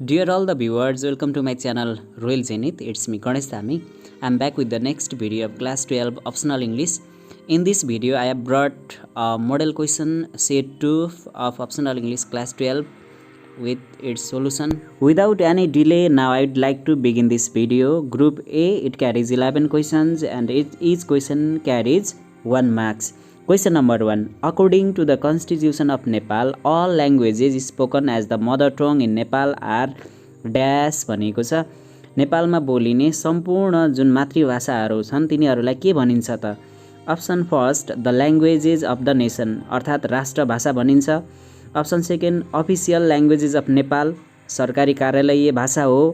Dear all the viewers, welcome to my channel Royal Zenith. It's me Ganesh Thami. I'm back with the next video of class 12 optional English. In this video, I have brought a model question set 2 of optional English class 12 with its solution. Without any delay, now I would like to begin this video. Group A, it carries 11 questions and each question carries 1 marks. Question number 1. According to the Constitution of Nepal, all languages spoken as the mother tongue in Nepal are dash भनेको छ। नेपालमा बोलिने सम्पूर्ण जुन मातृभाषाहरू छन् तिनीहरूलाई के भनिन्छ त? Option first the languages of the nation अर्थात् राष्ट्रभाषा भनिन्छ। Option second official languages of Nepal सरकारी कार्यालयीय भाषा हो।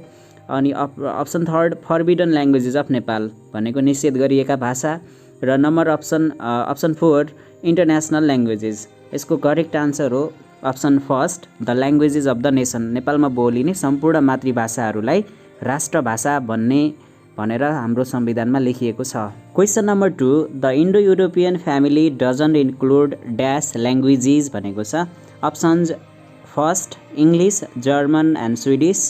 अनि option third forbidden languages of Nepal भनेको निषेध गरिएका भाषा र नम्बर अप्सन 4 इन्टरनेसनल ल्याङ्ग्वेजेस। यसको करेक्ट आन्सर हो option first the languages of the nation. नेपालमा बोलिने सम्पूर्ण मातृभाषाहरूलाई राष्ट्रभाषा भनेर हाम्रो संविधानमा लेखिएको छ। Question number 2 the Indo European family doesn't include dash languages भनेको छ। Options first English, German and Swedish.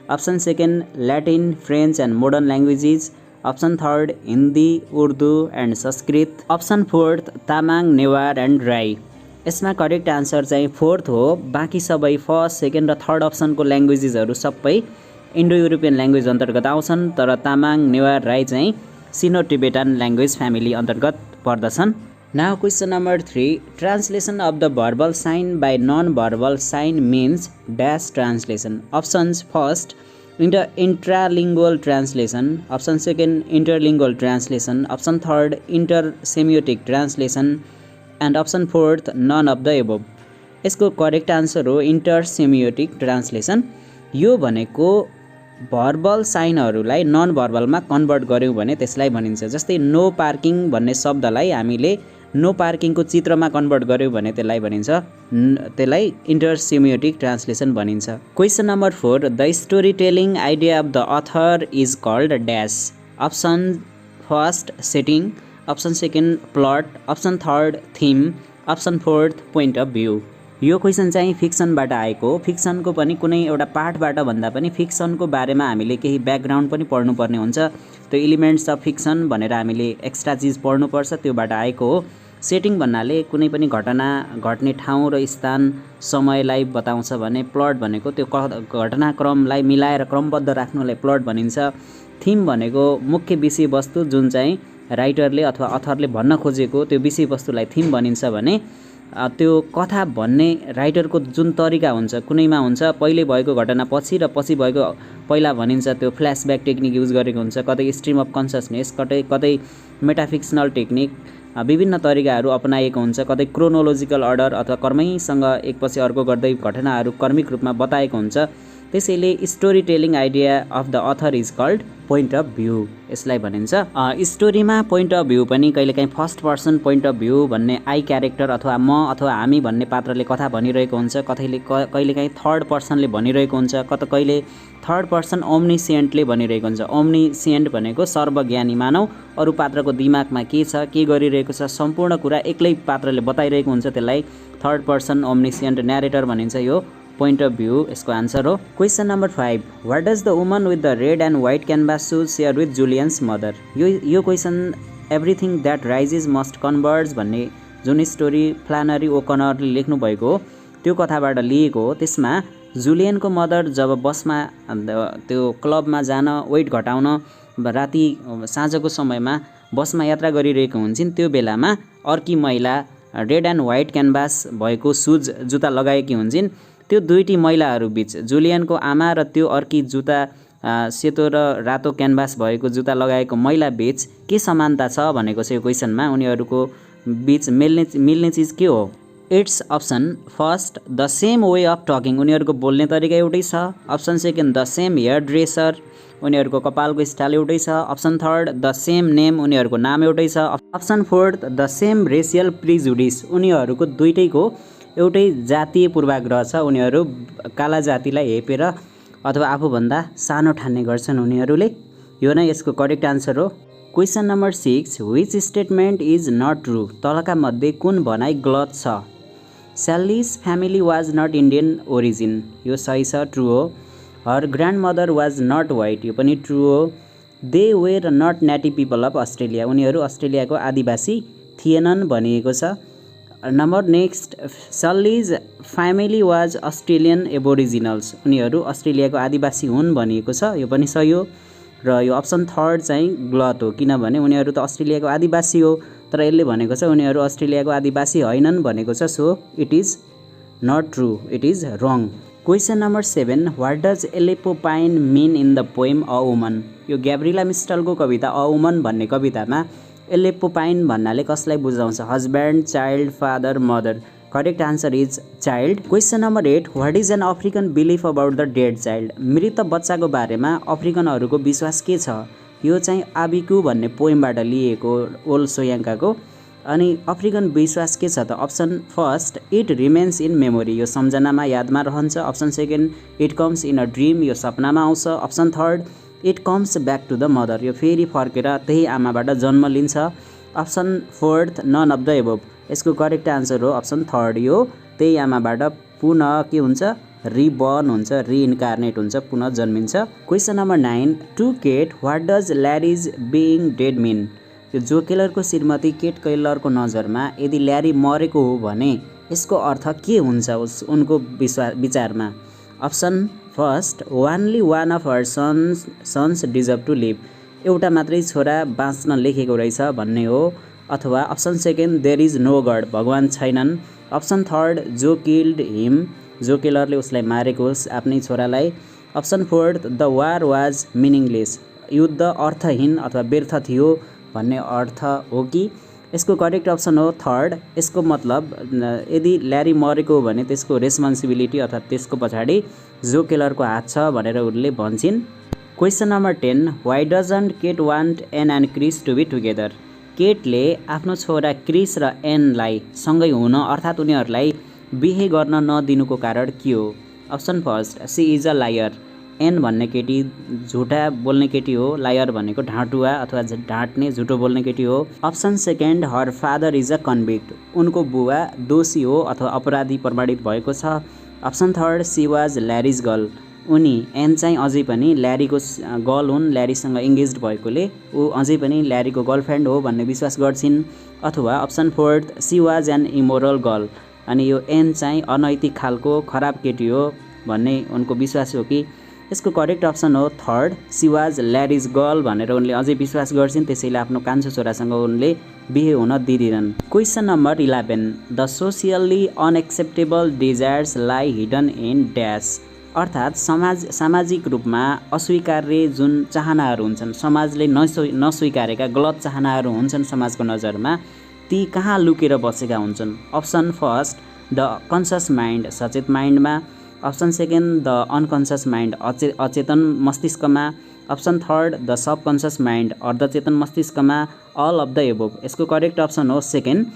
Option second Latin, French and modern languages. Option third Hindi, Urdu and Sanskrit. Option fourth Tamang, Newar and Rai. यसमा करेक्ट आन्सर चाहिँ fourth हो। बाँकी सबै first, second र third अप्सनको ल्याङ्ग्वेजेसहरू सबै Indo European language अन्तर्गत आउँछन्, तर तामाङ, नेवार, राई चाहिँ सिनो टिबेटन ल्याङ्ग्वेज फ्यामिली अन्तर्गत पर्दछन्। Now question number 3 translation of the verbal sign by non verbal sign means dash translation. Options first intralingual translation. Option second interlingual translation. Option third intersemiotic translation and option fourth none of the above. यसको correct answer हो intersemiotic translation. यो भनेको verbal साइनहरूलाई non भर्बलमा convert गर्यौं भने त्यसलाई भनिन्छ। जस्तै नो पार्किङ भन्ने शब्दलाई हामीले नो पार्किङको चित्रमा कन्भर्ट गर्यौं भने त्यसलाई भनिन्छ, त्यसलाई इंटरसेमियोटिक ट्रांसलेशन भनिन्छ। Question number 4 the story telling idea of the author is called dash. Option first setting, option second plot, option third theme, option fourth point of view. यो क्वेशन चाहिँ फिक्सनबाट आएको हो। फिक्सनको पनि कुनै एउटा पार्टबाट भन्दा पनि फिक्सनको बारेमा हामीले केही ब्याकग्राउन्ड पनि पढ्नुपर्ने हुन्छ। त्यो एलिमेन्ट्स अफ फिक्सन भनेर हामीले एक्स्ट्रा चिज पढ्नुपर्छ, त्योबाट आएको हो। सेटिङ भन्नाले कुनै पनि घटना घट्ने ठाउँ र स्थान समयलाई बताउँछ भने प्लट भनेको त्यो घटनाक्रमलाई मिलाएर क्रमबद्ध राख्नुलाई प्लट भनिन्छ। थीम भनेको मुख्य विषयवस्तु जुन चाहिँ राइटरले अथवा अथरले भन्न खोजेको त्यो विषयवस्तुलाई थीम भनिन्छ भने त्यो कथा भन्ने राइटरको जुन तरिका हुन्छ, कुनैमा हुन्छ पहिले भएको घटना पछि र पछि भएको पहिला भनिन्छ, त्यो फ्ल्यासब्याक टेक्निक युज गरेको हुन्छ, कतै स्ट्रिम अफ कन्सियसनेस, कतै मेटाफिक्सनल टेक्निक, विभिन्न तरिकाहरू अपनाएको हुन्छ, कतै क्रोनोलोजिकल अर्डर अथवा क्रमैसँग एकपछि अर्को गर्दै घटनाहरू क्रमिक रूपमा बताएको हुन्छ। त्यसैले story telling idea of the author is called point of view, यसलाई भनिन्छ। स्टोरीमा पोइन्ट अफ भ्यू पनि कहिलेकाहीँ first person point of view भन्ने आई क्यारेक्टर अथवा म अथवा हामी भन्ने पात्रले कथा भनिरहेको हुन्छ, कहिलेकाहीँ थर्ड पर्सनले भनिरहेको हुन्छ, कहिले थर्ड पर्सन ओम्निसिएन्टले भनिरहेको हुन्छ। ओम्निसिएन्ट भनेको सर्वज्ञानी मानव, अरू पात्रको दिमागमा के छ, के गरिरहेको छ, सम्पूर्ण कुरा एक्लै पात्रले बताइरहेको हुन्छ, त्यसलाई थर्ड पर्सन ओम्निसिएन्ट न्यारेटर भनिन्छ। यो पोइन्ट अफ भ्यू यसको आन्सर हो। Question number 5 what does the woman with the red and white canvas shoes share with Julian's mother. यो question everything that rises must converge भन्ने जुन स्टोरी फ्लानरी ओकनरले लेख्नु भएको हो त्यो कथाबाट लिएको हो। त्यसमा जुलियनको मदर जब बसमा त्यो क्लबमा जान वेट घटाउन राति साँझको समयमा बसमा यात्रा गरिरहेको हुन्छन्, त्यो बेलामा अर्की महिला रेड एन्ड व्हाइट क्यानभास भएको सुज जुत्ता लगाएकी हुन्छन्। त्यो दुईटी महिलाहरू बीच जुलियनको आमा र त्यो अर्की जुत्ता सेतो र रातो क्यानभास भएको जुत्ता लगाएको महिला बीच के समानता छ भनेको छ यो क्वेसनमा। उनीहरूको बीच मिल्ने चिज के हो? It's option first the same way of talking, उनीहरूको बोल्ने तरिका एउटै छ। Option second the same here dresser, उनीहरूको कपालको स्टाइल एउटै छ। Option third the same name, उनीहरूको नाम एउटै छ। Option fourth the same racial prejudice, उनीहरूको दुईटैको एउटै जातीय पूर्वाग्रह छ, उनीहरू काला जातिलाई हेपेर अथवा आफूभन्दा सानो ठान्ने गर्छन् उनीहरूले। यो नै यसको करेक्ट आन्सर हो। Question number 6 which statement is not true, तलका मध्ये कुन भनाइ गलत छ? Sally's family was not Indian origin, यो सही छ, ट्रु हो। Her grandmother was not white, यो पनि ट्रु हो। They were not native people of Australia, उनीहरू अस्ट्रेलियाको आदिवासी थिएनन् भनिएको छ। Number next, Sally's family was Australian aboriginals, उनीहरू अस्ट्रेलियाको आदिवासी हुन् भनिएको छ, यो पनि सही हो। र यो अप्सन थर्ड चाहिँ गलत हो, किनभने उनीहरू त अस्ट्रेलियाको आदिवासी हो, तर यसले भनेको छ उनीहरू अस्ट्रेलियाको आदिवासी होइनन् भनेको छ। So it is not true, it is wrong. Question number 7, what does एलेपोपाइन mean in the poem a woman, यो ग्याब्रिएला मिस्ट्रलको कविता अ वुमन भन्ने कवितामा एलेपोपाइन भन्नाले कसलाई बुझाउँछ? Husband, child, father, mother. Correct answer is child. Question number 8, what is an African belief about the dead child, मृत बच्चाको बारेमा अफ्रिकनहरूको विश्वास के छ? यो चाहिँ आबिकु भन्ने पोएमबाट लिएको, ओल सोयाङ्काको। अनि अफ्रिकन विश्वास के छ त? Option first, it remains in memory, यो सम्झनामा यादमा रहन्छ। Option second, it comes in a dream, यो सपनामा आउँछ। Option third, it comes back to the mother, यो फेरि फर्केर त्यही आमाबाट जन्म लिन्छ। Option fourth, none of the above, यसको करेक्ट आन्सर हो अप्सन थर्ड, यो त्यही आमाबाट पुनः के हुन्छ? रिबर्न हुन्छ, रिइन्कार्नेट हुन्छ, पुनः जन्मिन्छ। Question number 9, to Kate what does ल्यारिज बिइङ डेड मिन, यो जो केलरको श्रीमती केट केलरको नजरमा यदि ल्यारी मरेको हो भने यसको अर्थ के हुन्छ उनको विचारमा? Option first, only one of her sons deserve to live, एउटा मात्रै छोरा बाँच्न लेखेको रहेछ भन्ने हो। अथवा option second, there is no God, भगवान छैनन्। Option third, Joe killed him, Joe केलरले उसलाई मारेको होस् आफ्नै छोरालाई। Option fourth, the war was meaningless, युद्ध अर्थहीन अथवा व्यर्थ थियो भन्ने अर्थ हो कि? यसको करेक्ट अप्सन हो थर्ड। यसको मतलब यदि ल्यारी मरेको हो भने त्यसको रेस्पोन्सिबिलिटी अर्थात् त्यसको पछाडि जो केलरको हात छ भनेर उनले भन्छन्। Question number 10, why doesn't Kate want Ann and Chris to be together, केटले आफ्नो छोरा क्रिस र एनलाई सँगै हुन अर्थात् उनीहरूलाई बिहे गर्न नदिनुको कारण के हो? Option first, she is a liar, Ann भन्ने केटी झुटा बोल्ने केटी हो, लायर भनेको ढाँटुवा अथवा ढाँट्ने झुटो बोल्ने केटी हो। Option second, her father is a convict, उनको बुवा दोषी हो अथवा अपराधी प्रमाणित भएको छ। अप्सन थर्ड, सी वाज ल्यारिज गर्ल, उनी एन चाहिँ अझै पनि ल्यारीको गर्ल हुन्, ल्यारीसँग इङ्गेज भएकोले ऊ अझै पनि ल्यारीको गर्लफ्रेन्ड हो भन्ने विश्वास गर्छिन्। अथवा option fourth, she was an immoral girl, अनि यो एन चाहिँ अनैतिक खालको खराब केटी हो भन्ने उनको विश्वास हो कि? यसको करेक्ट अप्सन हो थर्ड, सी वाज ल्यारिज गर्ल भनेर उनले अझै विश्वास गर्छिन्, त्यसैले आफ्नो कान्छो छोरासँग उनले बिहे हुन दिँदैनन्। Question number 11, the socially unacceptable desires लाई हिडन इन ड्यास, अर्थात् सामाजिक रूपमा अस्वीकार्य जुन चाहनाहरू हुन्छन्, समाजले नस्वीकारेका गलत चाहनाहरू हुन्छन् समाजको नजरमा, ती कहाँ लुकेर बसेका हुन्छन्? Option first, the conscious mind, सचेत माइन्डमा। Option second, the unconscious mind, अचेतन मस्तिष्कमा। Option third, the subconscious mind, अर्धचेतन मस्तिष्कमा। अल अफ द एबोभ, यसको करेक्ट अप्सन हो सेकेन्ड,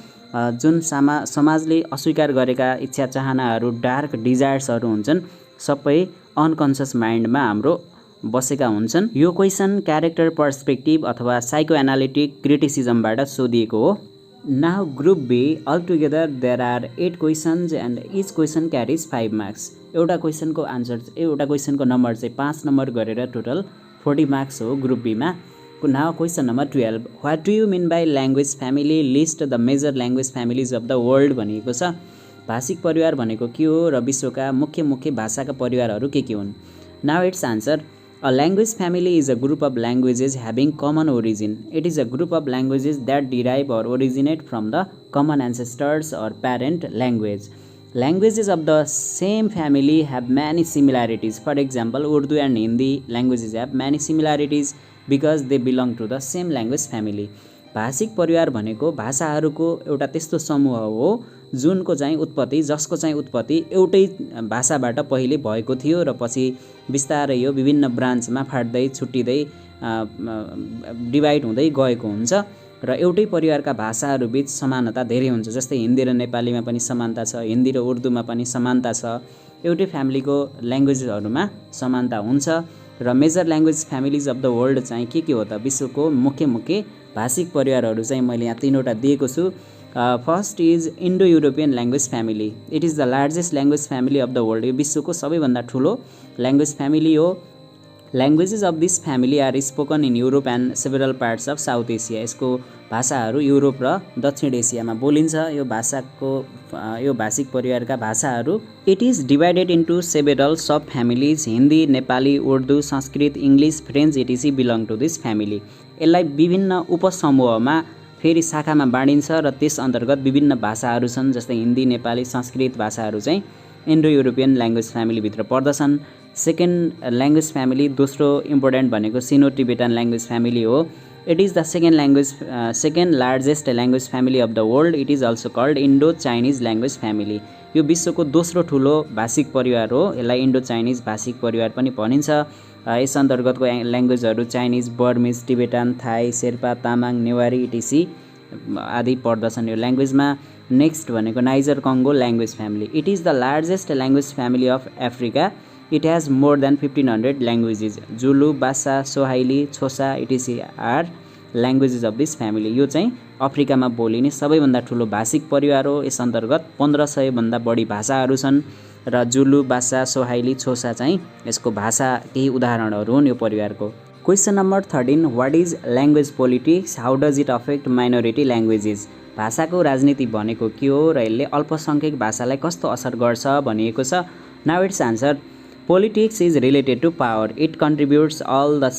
जुन समाजले अस्वीकार गरेका इच्छा चाहनाहरू, डार्क डिजायर्सहरू हुन्छन्, सबै अनकन्सियस माइन्डमा हाम्रो बसेका हुन्छन्। यो क्वेसन क्यारेक्टर पर्सपेक्टिभ अथवा साइको एनालिटिक क्रिटिसिजमबाट सोधिएको हो। Now group B, altogether there are 8 questions and each question carries 5 marks, एउटा क्वेसनको नम्बर चाहिँ 5 नम्बर गरेर टोटल 40 मार्क्स हो ग्रुप बीमा। Now question number 12, what do you mean by language family, list the major language families of the world भनिएको छ। भाषिक परिवार भनेको के हो र विश्वका मुख्य भाषाका परिवारहरू के हुन्? Now it's answer, a language family is a group of languages having common origin. It is a group of languages that derive or originate from the common ancestors or parent language. Languages of the same family have many similarities. For example, Urdu and Hindi languages have many similarities because they belong to the same language family. भाषिक परिवार भनेको भाषाहरूको एउटा त्यस्तो समूह हो जसको चाहिँ उत्पत्ति एउटै भाषाबाट पहिले भएको थियो र पछि बिस्तारै यो विभिन्न ब्रान्चमा फाट्दै छुट्टिँदै डिभाइड हुँदै गएको हुन्छ र एउटै परिवारका भाषाहरू बीच समानता धेरै हुन्छ। जस्तै हिन्दी र नेपालीमा पनि समानता छ, हिन्दी र उर्दूमा पनि समानता छ, एउटै फ्यामिलीको ल्याङ्ग्वेजहरूमा समानता हुन्छ। र major language families of the world चाहिँ के हो त? विश्वको मुख्य भाषिक परिवारहरू चाहिँ मैले यहाँ 3वटा दिएको छु। First is Indo European language family. It is the largest language family of the world. यो विश्वको सबैभन्दा ठुलो ल्याङ्ग्वेज फ्यामिली हो. Languages of this family are spoken in Europe and several parts of South Asia. यसको भाषाहरू Europe र दक्षिण एसियामा बोलिन्छ. यो भाषिक परिवारका भाषाहरू. It is divided into several sub families. Hindi, Nepali, Urdu, Sanskrit, English, French etc belong to this family. यसलाई विभिन्न उपसमूहमा फेरि शाखामा बाँडिन्छ र त्यस अन्तर्गत विभिन्न भाषाहरू छन्, जस्तै हिन्दी, नेपाली, संस्कृत भाषाहरू चाहिँ इन्डो युरोपियन ल्याङ्ग्वेज फ्यामिलीभित्र पर्दछन्. सेकेन्ड ल्याङ्ग्वेज फ्यामिली, दोस्रो इम्पोर्टेन्ट भनेको सिनो टिबेटन ल्याङ्ग्वेज फ्यामिली हो. It is the second largest language family of the world. It is also called Indo Chinese language family. यो विश्वको दोस्रो ठुलो भाषिक परिवार हो. यसलाई इन्डो चाइनिज भाषिक परिवार पनि भनिन्छ. यस अन्तर्गतको ल्याङ्ग्वेजहरू Chinese, Burmese, Tibetan, Thai, Sherpa, Tamang, Newari etc आदि पर्दछन् यो ल्याङ्ग्वेजमा. नेक्स्ट भनेको Niger Congo language family. It is the largest language family of Africa. It has more than 1500 languages. Zulu, Basa, Swahili, Xhosa etc are languages of this family. यो चाहिँ अफ्रिकामा बोलिने सबैभन्दा ठुलो भाषिक परिवार हो. यस अन्तर्गत 1500 भन्दा बढी भाषाहरू छन् र जुलु, बासा, सोहाइली, छोसा चाहिँ यसको भाषा केही उदाहरणहरू हुन् यो परिवारको. Question number 13, what is language politics, how does it affect minority languages. भाषाको राजनीति भनेको के हो र यसले अल्पसङ्ख्यक भाषालाई कस्तो असर गर्छ भनिएको छ. Now it's answer. Politics is related to power. It controls all the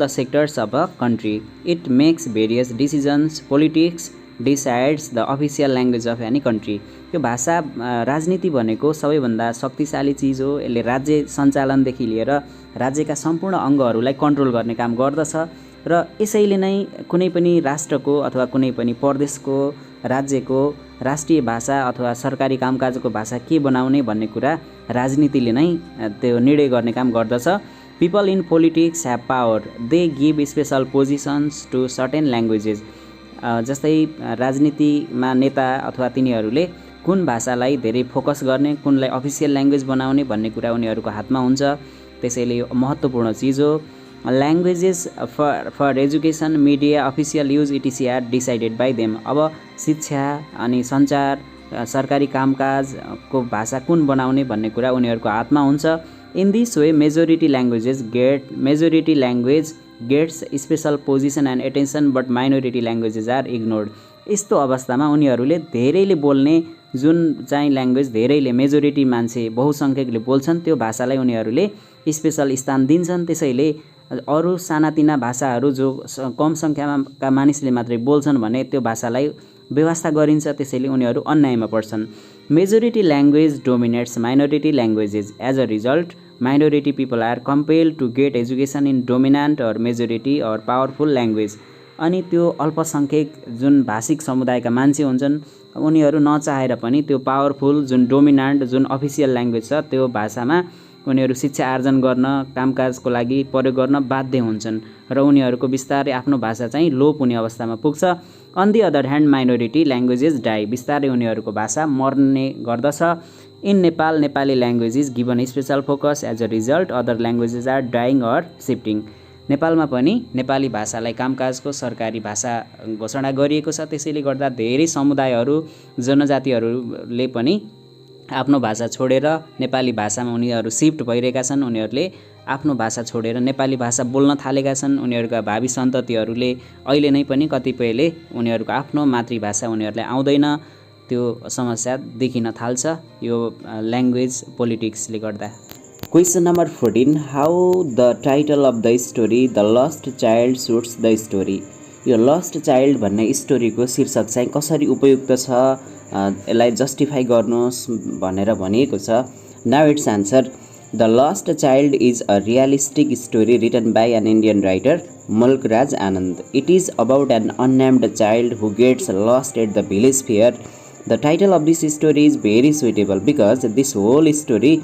sectors of a country. It makes various decisions. Politics decides the official language of any country. यो भाषा राजनीति भनेको सबैभन्दा शक्तिशाली चिज हो. यसले राज्य सञ्चालनदेखि लिएर राज्यका सम्पूर्ण अङ्गहरूलाई कन्ट्रोल गर्ने काम गर्दछ र यसैले नै कुनै पनि राष्ट्रको अथवा कुनै पनि प्रदेशको, राज्यको राष्ट्रिय भाषा अथवा सरकारी कामकाजको भाषा के बनाउने भन्ने कुरा राजनीतिले नै त्यो निर्णय गर्ने काम गर्दछ. People in politics have power. They give special positions to certain languages. जस्तै राजनीतिमा नेता अथवा तिनीहरूले कुन भाषालाई धेरै फोकस गर्ने, कुनलाई अफिसियल ल्याङ्ग्वेज बनाउने भन्ने कुरा उनीहरूको हातमा हुन्छ. त्यसैले यो महत्त्वपूर्ण चिज हो. Languages for education, media, official use etc are decided by them. अब शिक्षा अनि सञ्चार, सरकारी कामकाजको भाषा कुन बनाउने भन्ने कुरा उनीहरूको हातमा हुन्छ. In this way majority language gets special position and attention but minority languages are ignored. यस्तो अवस्थामा उनीहरूले धेरैले बोल्ने जुन चाहिँ ल्याङ्ग्वेज धेरैले मेजोरिटी मान्छे बहुसङ्ख्यकले बोल्छन् त्यो भाषालाई उनीहरूले स्पेसल स्थान दिन्छन्. त्यसैले अरू सानातिना भाषाहरू जो कम सङ्ख्याका मानिसले मात्रै बोल्छन् भने त्यो भाषालाई व्यवस्था गरिन्छ. त्यसैले उनीहरू अन्यायमा पर्छन्. Majority language dominates minority languages. As a result minority people are compelled to get education in dominant or majority or powerful language. अनि त्यो अल्पसङ्ख्यक जुन भाषिक समुदायका मान्छे हुन्छन् उनीहरू नचाहेर पनि त्यो पावरफुल जुन डोमिनेन्ट जुन अफिसियल ल्याङ्ग्वेज छ त्यो भाषामा उनीहरू शिक्षा आर्जन गर्न, कामकाजको लागि प्रयोग गर्न बाध्य हुन्छन् र उनीहरूको बिस्तारै आफ्नो भाषा चाहिँ लोप हुने अवस्थामा पुग्छ. On the other hand minority languages die. बिस्तारै उनीहरूको भाषा मर्ने गर्दछ. In Nepal Nepali language is given special focus. As a result other languages are dying or shifting. नेपालमा पनि नेपाली भाषालाई कामकाजको सरकारी भाषा घोषणा गरिएको छ. त्यसैले गर्दा धेरै समुदायहरू, जनजातिहरूले पनि आफ्नो भाषा छोडेर नेपाली भाषामा उनीहरू सिफ्ट भइरहेका छन्. उनीहरूले आफ्नो भाषा छोडेर नेपाली भाषा बोल्न थालेका छन्. उनीहरूका भावी सन्ततिहरूले अहिले नै पनि कतिपयले उनीहरूको आफ्नो मातृभाषा उनीहरूलाई आउँदैन. त्यो समस्या देखिन थाल्छ यो ल्याङ्ग्वेज पोलिटिक्सले गर्दा. Question number 14, how the title of the story the lost child suits the story. यो लस्ट चाइल्ड भन्ने स्टोरीको शीर्षक चाहिँ कसरी उपयुक्त छ, यसलाई जस्टिफाई गर्नुहोस् भनेर भनिएको छ. Now it's answer. The lost child is a realistic story return by an Indian writer Mulk Raj Anand. It is about an unnamed child who gets lost at the village fair. The title of this story is very suitable because this whole story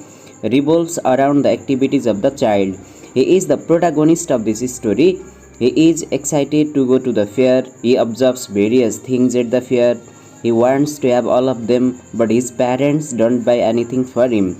revolves around the activities of the child. He is the protagonist of this story. He is excited to go to the fair. He observes various things at the fair. He wants to have all of them, but his parents don't buy anything for him.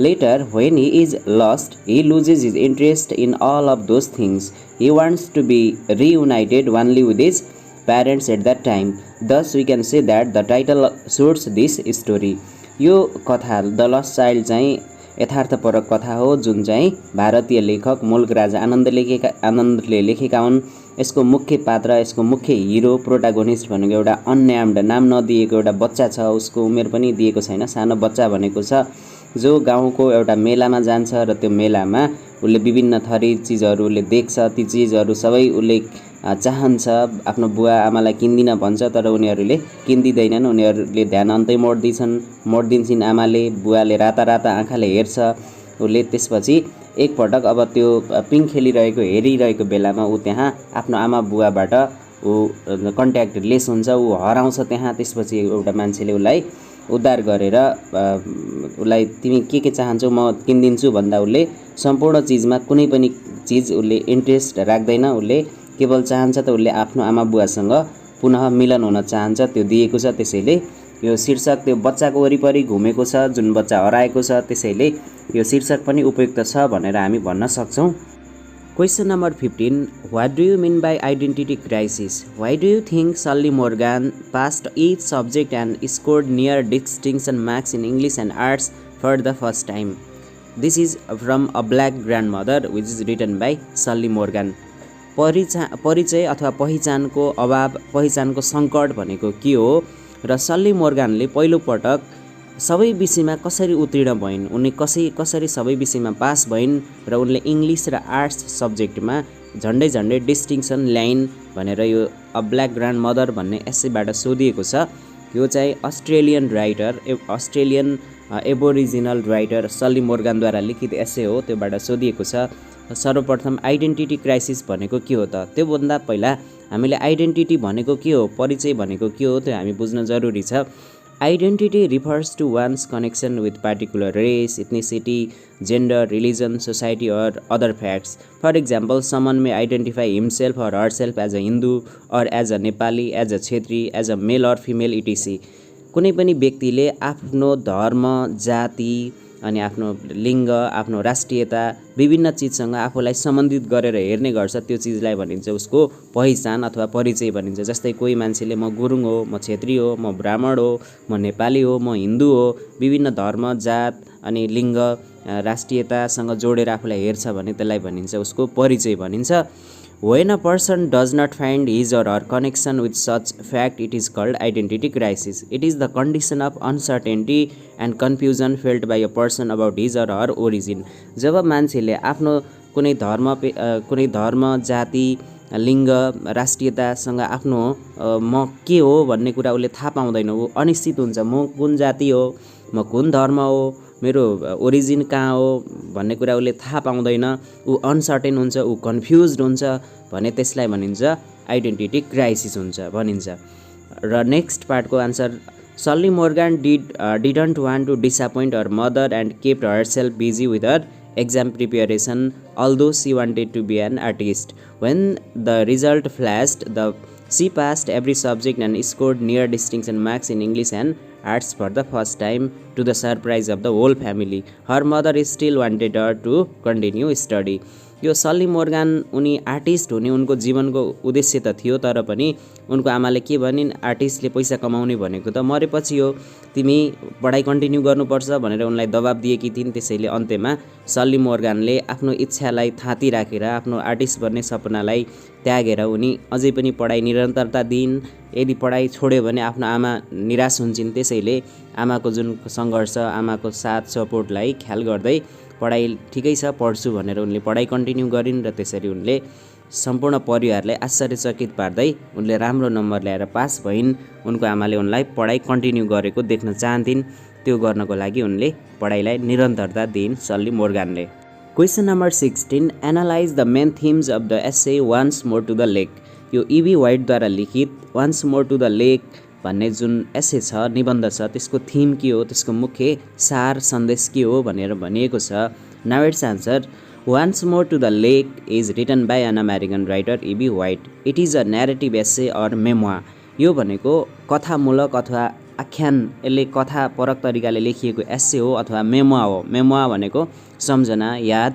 Later, when he is lost, he loses his interest in all of those things. He wants to be reunited only with his parents at that time. Thus we can say that the title suits this story. यो कथा the lost child चाहिँ यथार्थपरक कथा हो जुन चाहिँ भारतीय लेखक मुल्क राजा आनन्दले लेखेका हुन्। यसको मुख्य पात्र, यसको मुख्य हिरो, प्रोटागोनिस्ट भनेको एउटा अननेम्ड, नाम नदिएको एउटा बच्चा छ। उसको उमेर पनि दिएको छैन, सानो बच्चा भनेको छ, जो गाउँको एउटा मेलामा जान्छ र त्यो मेलामा उसले विभिन्न थरी चिजहरूले देख्छ। ती चिजहरू सबै उसले चाहन्छ, आफ्नो बुवा आमालाई किन्दिन भन्छ, तर उनीहरूले किन्दिँदैनन्। उनीहरूले ध्यान अन्तै मोडिदिन्छन् आमाले। बुवाले राता राता आँखाले हेर्छ उसले। त्यसपछि एकपटक अब त्यो पिङ हेरिरहेको बेलामा ऊ त्यहाँ आफ्नो आमा बुवाबाट ऊ कन्ट्याक्ट लेस हुन्छ, ऊ हराउँछ त्यहाँ। त्यसपछि एउटा मान्छेले उसलाई उद्धार गरेर उसलाई तिमी के चाहन्छौ म किनिदिन्छु भन्दा उसले सम्पूर्ण चिजमा कुनै पनि चिज उसले इन्ट्रेस्ट राख्दैन। उसले केवल चाहन्छ त उसले आफ्नो आमा बुवासँग पुनः मिलन हुन चाहन्छ, त्यो दिएको छ। त्यसैले यो शीर्षक त्यो बच्चाको वरिपरि घुमेको छ, जुन बच्चा हराएको छ। त्यसैले यो शीर्षक पनि उपयुक्त छ भनेर हामी भन्न सक्छौँ। Question number 15. What do you mean by identity crisis? Why do you think Sully Morgan passed each subject and scored near distinction marks in English and arts for the first time? This is from A Black Grandmother, which is written by Sully Morgan. परिचय अथवा पहिचानको अभाव, पहिचानको सङ्कट भनेको के हो र सल्ली मोर्गानले पहिलोपटक सबै विषयमा कसरी उत्तीर्ण भइन्, उनी कसरी सबै विषयमा पास भइन् र उनले इङ्ग्लिस र आर्ट्स सब्जेक्टमा झन्डै डिस्टिङसन ल्याइन् भनेर यो अ ब्ल्याक ग्रान्ड मदर भन्ने एसेबाट सोधिएको छ। यो चाहिँ अस्ट्रेलियन एबोरिजिनल राइटर सल्ली मोर्गानद्वारा लिखित एसे हो, त्योबाट सोधिएको छ। सर्वप्रथम आइडेन्टिटी क्राइसिस भनेको के हो त? त्योभन्दा पहिला हामीले आइडेन्टिटी भनेको के हो, परिचय भनेको के हो, त्यो हामी बुझ्न जरुरी छ। Identity refers to one's connection with particular race, ethnicity, gender, religion, society or other facts. For example, someone may identify himself or herself as a Hindu or as a Nepali, as a Kshetri, as a male or female etc. कुनै पनि व्यक्तिले आफ्नो धर्म, जाति अनि आफ्नो लिङ्ग, आफ्नो राष्ट्रियता, विभिन्न चिजसँग आफूलाई सम्बन्धित गरेर हेर्ने गर्छ। त्यो चिजलाई भनिन्छ उसको पहिचान अथवा परिचय भनिन्छ। जस्तै कोही मान्छेले म गुरुङ हो, म क्षेत्री हो, म ब्राह्मण हो, म नेपाली हो, म हिन्दू हो, विभिन्न धर्म, जात अनि लिङ्ग, राष्ट्रियतासँग जोडेर आफूलाई हेर्छ भने त्यसलाई भनिन्छ उसको परिचय भनिन्छ। When a person does not find his or her connection with such fact, it is called identity crisis. It is the condition of uncertainty and confusion felt by a person about his or her origin. जब मान्छेले आफ्नो कुनै धर्म, जाति, लिङ्ग, राष्ट्रियतासँग आफ्नो म के हो भन्ने कुरा उसले थाहा पाउँदैन, ऊ अनिश्चित हुन्छ। म कुन जाति हो, म कुन धर्म हो, मेरो ओरिजिन कहाँ हो भन्ने कुरा उसले थाहा पाउँदैन, ऊ अनसर्टेन हुन्छ, ऊ कन्फ्युज्ड हुन्छ भने त्यसलाई भनिन्छ आइडेन्टिटी क्राइसिस हुन्छ भनिन्छ। र नेक्स्ट पार्टको answer, Sally Morgan didn't want to disappoint her mother and kept herself busy with her exam preparation, although she wanted to be an artist. When the result flashed, she passed every subject and scored near distinction marks in English and arts for the first time, to the surprise of the whole family. Her mother still wanted her to continue study. यो सल्ली मोर्गान उनी artist हुने उनको जीवनको उद्देश्य त थियो, तर पनि उनको आमाले के भनिन्, आर्टिस्टले पैसा कमाउने भनेको त मरेपछि हो, तिमी पढाइ कन्टिन्यू गर्नुपर्छ भनेर उनलाई दबाब दिएकी थिइन्। त्यसैले अन्त्यमा सल्ली मोर्गानले आफ्नो इच्छालाई थाती राखेर आफ्नो आर्टिस्ट बन्ने सपनालाई त्यागेर उनी अझै पनि पढाइ निरन्तरता दिइन्। यदि पढाइ छोड्यो भने आफ्नो आमा निराश हुन्छन्। त्यसैले आमाको जुन सङ्घर्ष, आमाको साथ सपोर्टलाई ख्याल गर्दै पढाइ ठिकै छ पढ्छु भनेर उनले पढाइ कन्टिन्यू गरिन् र त्यसरी उनले सम्पूर्ण परिवारलाई आश्चर्यचकित पार्दै उनले राम्रो नम्बर ल्याएर पास भइन्। उनको आमाले उनलाई पढाइ कन्टिन्यू गरेको देख्न चाहन्थिन्, त्यो गर्नको लागि उनले पढाइलाई निरन्तरता दिइन् सल्ली मोर्गानले। Question number 16, analyze the main themes of the essay once more to the lake. यो इबी वाइटद्वारा लिखित once more to the lake भन्ने जुन एसे छ, निबन्ध छ, त्यसको थिम के हो, त्यसको मुख्य सार सन्देश के हो भनेर भनिएको छ। Now it's answer, once more to the lake is written by an American writer E B White. It is a narrative essay or memoir. यो भनेको कथामूलक अथवा आख्यान, यसले कथापरक तरिकाले लेखिएको एसे हो अथवा मेमोआ हो। मेमोआ भनेको सम्झना, याद,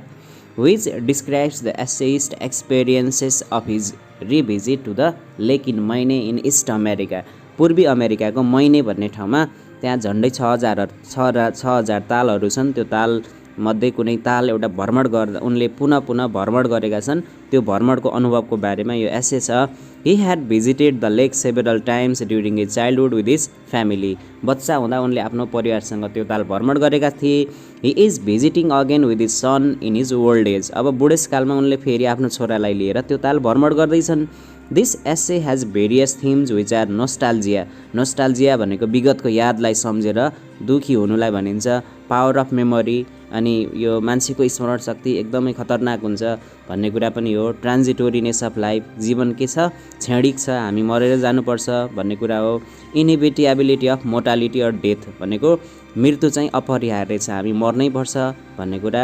which describes the essayist experiences of his revisit to the lake in Maine in east America. पूर्वी अमेरिकाको मैने भन्ने ठाउँमा त्यहाँ झन्डै 6000 तालहरू छन्। त्यो ताल मध्ये कुनै ताल एउटा भ्रमण गर्दा उनले पुनः भ्रमण गरेका छन्। त्यो भ्रमणको अनुभवको बारेमा यो एसे छ। He had visited the lake several times during his childhood with his family. बच्चा हुँदा उनले आफ्नो परिवारसँग त्यो ताल भ्रमण गरेका थिए। He is visiting again with his son in his old age. अब बुढेसकालमा उनले फेरि आफ्नो छोरालाई लिएर त्यो ताल भ्रमण गर्दैछन्। This essay has various themes which are nostalgia. Nostalgia भनेको विगतको यादलाई सम्झेर दुखी हुनुलाई भनिन्छ। पावर अफ मेमोरी, अनि यो मान्छेको स्मरण शक्ति एकदमै खतरनाक हुन्छ भन्ने कुरा पनि हो। ट्रान्जिटोरिनेस अफ लाइफ, जीवन के छ, क्षणिक छ, हामी मरेर जानुपर्छ भन्ने कुरा हो। इनइभिटेबिलिटी अफ मोर्टालिटी अर डेथ भनेको मृत्यु चाहिँ अपरिहार्य छ, हामी मर्नै पर्छ भन्ने कुरा।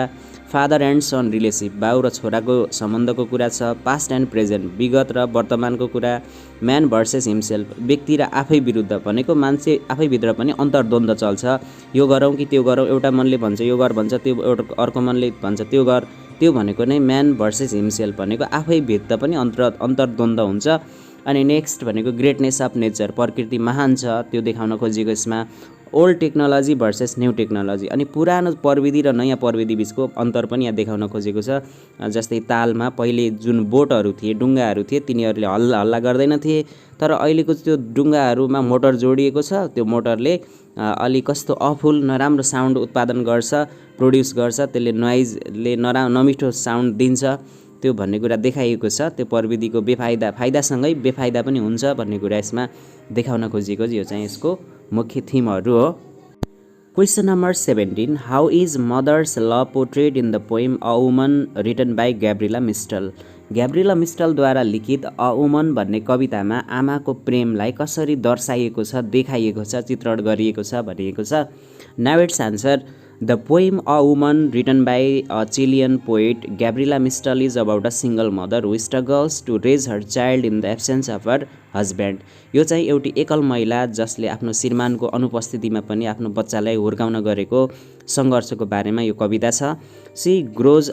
फादर एन्ड सन रिलेसिभ, बाउ र छोराको सम्बन्धको कुरा छ। पास्ट एन्ड प्रेजेन्ट, विगत र वर्तमानको कुरा। म्यान भर्सेस हिमसेल्फ, व्यक्ति र आफै विरुद्ध भनेको मान्छे आफैभित्र पनि अन्तर्द्वन्द्व चल्छ। यो गरौँ कि त्यो गरौँ, एउटा मनले भन्छ यो गर भन्छ, त्यो एउटा अर्को मनले भन्छ त्यो गर। त्यो भनेको नै म्यान भर्सेस हिमसेल्फ भनेको आफैभित्र पनि अन्तर्द्वन्द्व हुन्छ। अनि नेक्स्ट भनेको ग्रेटनेस अफ नेचर, प्रकृति महान छ त्यो देखाउन खोजेको यसमा। Old technology versus new technology, अनि पुरानो प्रविधि र नयाँ प्रविधि बिचको अन्तर पनि यहाँ देखाउन खोजेको छ। जस्तै तालमा पहिले जुन बोटहरू थिए, डुङ्गाहरू थिए, तिनीहरूले हल्ला गर्दैनथे, तर अहिलेको त्यो डुङ्गाहरूमा मोटर जोडिएको छ। त्यो मोटरले अलि कस्तो अफुल नराम्रो साउन्ड उत्पादन गर्छ, प्रोड्युस गर्छ, त्यसले नोइजले नमिठो साउन्ड दिन्छ। त्यो भन्ने कुरा देखाइएको छ। त्यो प्रविधिको फाइदासँगै बेफाइदा पनि हुन्छ भन्ने कुरा यसमा देखाउन खोजिएको यो चाहिँ यसको मुख्य थिमहरू हो। Question number 17, how is mother's love portrayed in the poem a woman written by Gabriela Mistral. Gabriela मिस्ट्रलद्वारा लिखित अ वुमन भन्ने कवितामा आमाको प्रेमलाई कसरी दर्शाइएको छ, देखाइएको छ, चित्रण गरिएको छ भनिएको छ। Now it's answer, the poem a woman written by a Chilean poet Gabriela Mistral is about a single mother who struggles to raise her child in the absence of her husband. यो चाहिँ एउटी एकल महिला जसले आफ्नो श्रीमानको अनुपस्थितिमा पनि आफ्नो बच्चालाई हुर्काउन गरेको सङ्घर्षको बारेमा यो कविता छ। She grows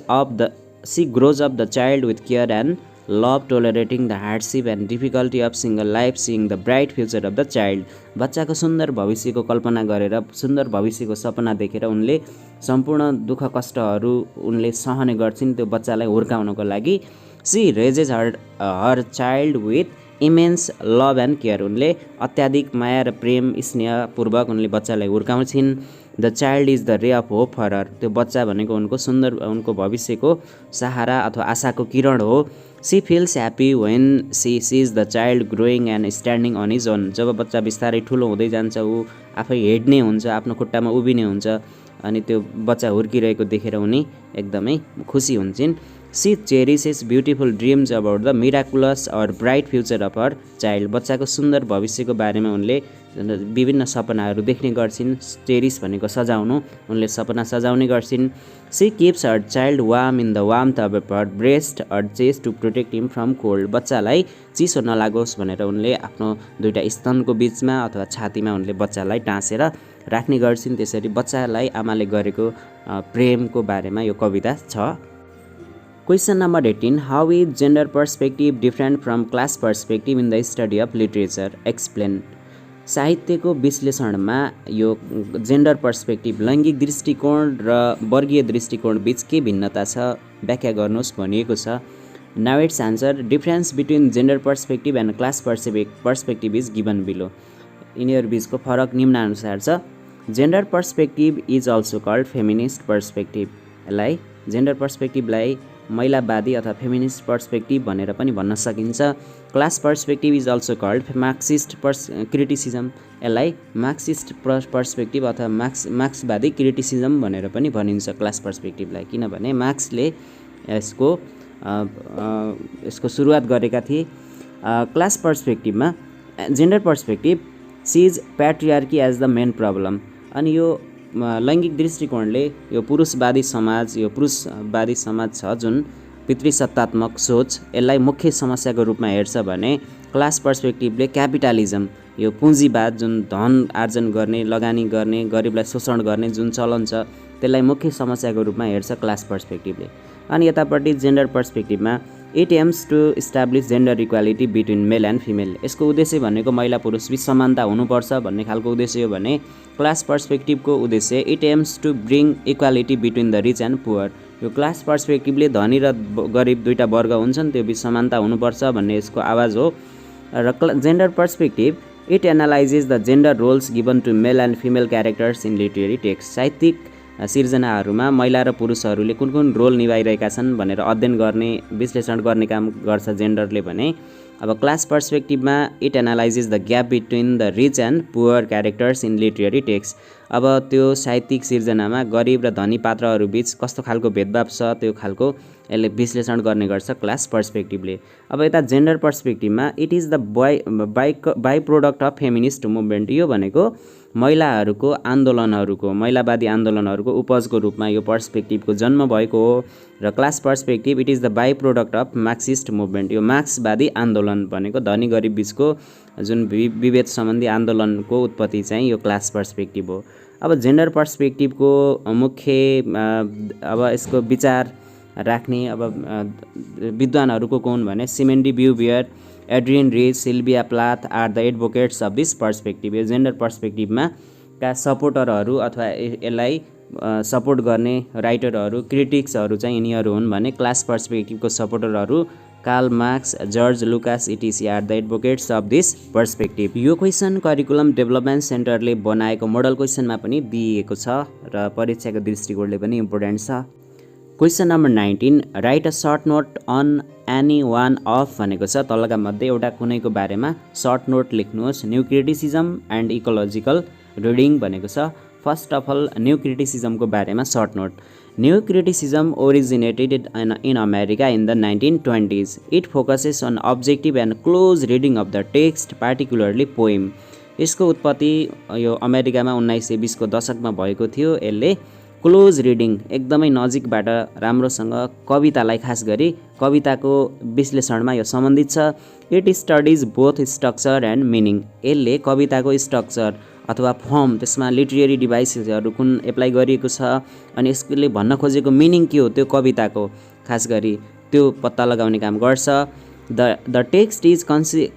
up the child with care and love, tolerating the hardship and difficulty of single life, seeing the bright future of the child. बच्चाको सुन्दर भविष्यको कल्पना गरेर, सुन्दर भविष्यको सपना देखेर उनले सम्पूर्ण दुःख कष्टहरू उनले सहने गर्छिन् त्यो बच्चालाई हुर्काउनको लागि। She raises her child with immense love and care, उनले अत्याधिक माया र प्रेम स्नेहपूर्वक उनले बच्चालाई हुर्काउँछिन्। The child is the ray of hope for her, त्यो बच्चा भनेको उनको भविष्यको सहारा अथवा आशाको किरण हो। She feels happy when she sees the child growing and standing on his own, जब बच्चा बिस्तारै ठुलो हुँदै जान्छ, ऊ आफै हिँड्ने हुन्छ, आफ्नो खुट्टामा उभिने हुन्छ, अनि त्यो बच्चा हुर्किरहेको देखेर उनी एकदमै खुसी हुन्छन्। She cherishes beautiful dreams about the miraculous or bright future of her child, बच्चाको सुन्दर भविष्यको बारेमा उनले विभिन्न सपनाहरू देख्ने गर्छिन्। चेरिस भनेको सजाउनु, उनले सपना सजाउने गर्छिन्। She keeps her child warm in the warmth of her breast or chest to protect him from cold, बच्चालाई चिसो नलागोस् भनेर उनले आफ्नो दुईटा स्तनको बिचमा अथवा छातीमा उनले बच्चालाई टाँसेर राख्ने गर्छिन्। त्यसरी बच्चालाई आमाले गरेको प्रेमको बारेमा यो कविता छ। Question number 18, how is gender perspective different from class perspective in the study of literature, explain. साहित्यको विश्लेषणमा यो जेन्डर पर्सपेक्टिभ, लैङ्गिक दृष्टिकोण र वर्गीय दृष्टिकोण बिच के भिन्नता छ व्याख्या गर्नुहोस् भनिएको छ। Now it's answer, difference between gender perspective and class perspective is given below. यिनीहरू बिचको फरक निम्नानुसार छ। Gender perspective is also called feminist perspective, यसलाई जेन्डर पर्सपेक्टिभलाई महिलावादी अथवा फेमिनिस्ट पर्सपेक्टिभ भनेर पनि भन्न सकिन्छ। Class perspective is also called Marxist criticism, यसलाई मार्क्सिस्ट पर्सपेक्टिभ अथवा मार्क्सवादी क्रिटिसिजम भनेर पनि भनिन्छ क्लास पर्सपेक्टिभलाई, किनभने मार्क्सले यसको सुरुवात गरेका थिए। क्लास पर्सपेक्टिभमा gender perspective sees patriarchy as the main problem, अनि यो लैङ्गिक दृष्टिकोणले यो पुरुषवादी समाज छ जुन पितृसत्तात्मक सोच, यसलाई मुख्य समस्याको रूपमा हेर्छ भने क्लास पर्सपेक्टिभले क्यापिटलिजम, यो पुँजीवाद जुन धन आर्जन गर्ने, लगानी गर्ने, गरिबलाई शोषण गर्ने जुन चलन छ त्यसलाई मुख्य समस्याको रूपमा हेर्छ क्लास पर्सपेक्टिभले। अनि यतापट्टि जेन्डर पर्सपेक्टिभमा it aims to establish gender equality between male and female. यसको उद्देश्य भनेको महिला पुरुष बीच समानता हुनुपर्छ भन्ने खालको उद्देश्य हो भने क्लास पर्सपेक्टिभको उद्देश्य it aims to bring equality between the rich and poor. यो क्लास पर्सपेक्टिभले धनी र गरिब दुईटा वर्ग हुन्छन् त्यो बीच समानता हुनुपर्छ भन्ने यसको आवाज हो। र gender perspective it analyses the gender roles given to male and female characters in literary text. साहित्यिक सिर्जनाहरूमा महिला र पुरुषहरूले कुन कुन रोल निभाइरहेका छन् भनेर अध्ययन गर्ने विश्लेषण गर्ने काम गर्छ जेन्डरले भने। अब क्लास पर्सपेक्टिभमा it analyses the gap between the rich and poor characters in literary text. अब त्यो साहित्यिक सिर्जनामा गरिब र धनी पात्रहरू बीच कस्तो खालको भेदभाव छ त्यो खालको यसले विश्लेषण गर्ने गर्छ क्लास पर्सपेक्टिभले। अब यता जेन्डर पर्सपेक्टिभमा it is the by product of feminist movement. यो भनेको महिलाहरूको आन्दोलनहरूको महिलावादी आन्दोलनहरूको उपजको रूपमा यो पर्सपेक्टिभको जन्म भएको हो। र class perspective it is the by product of Marxist movement. यो मार्क्सवादी आन्दोलन भनेको धनी गरिब बीचको जुन विभेद सम्बन्धी आन्दोलनको उत्पत्ति चाहिँ यो क्लास पर्सपेक्टिभ हो। अब जेन्डर पर्सपेक्टिभको मुख्य अब यसको विचार राख्ने अब विद्वानहरूको को हुन् भने Simone de Beauvoir, Adrienne Rich, Sylvia Plath are the advocates of this perspective. यो जेन्डर पर्सपेक्टिभमा का सपोर्टरहरू अथवा यसलाई सपोर्ट गर्ने राइटरहरू क्रिटिक्सहरू चाहिँ यिनीहरू हुन् भने क्लास पर्सपेक्टिभको सपोर्टरहरू Karl Marx, George Lukacs etc are the advocates of this perspective. यो क्वेसन करिकुलम डेभलपमेन्ट सेन्टरले बनाएको मोडल क्वेसनमा पनि दिइएको छ र परीक्षाको दृष्टिकोणले पनि इम्पोर्टेन्ट छ। Question number 19 write a short note on any one of भनेको छ तलका मध्ये एउटा कुनैको बारेमा सर्ट नोट लेख्नुहोस्। New criticism and ecological reading भनेको छ। फर्स्ट अफ अल न्यू क्रिटिसिजमको बारेमा short note. New criticism originated in America in the 1920s। It focuses on objective and close reading of the text particularly poem. यसको उत्पत्ति यो अमेरिकामा 1920 को दशकमा भएको थियो। यसले क्लोज रिडिङ एकदमै नजिकबाट राम्रोसँग कवितालाई खास गरी कविताको विश्लेषणमा यो सम्बन्धित छ। It studies both structure and meaning. यसले कविताको स्ट्रक्चर अथवा फर्म त्यसमा लिटरेरी डिभाइसेसहरू कुन एप्लाई गरिएको छ अनि यसले भन्न खोजेको मिनिङ के हो त्यो कविताको खास गरी त्यो पत्ता लगाउने काम गर्छ। The text is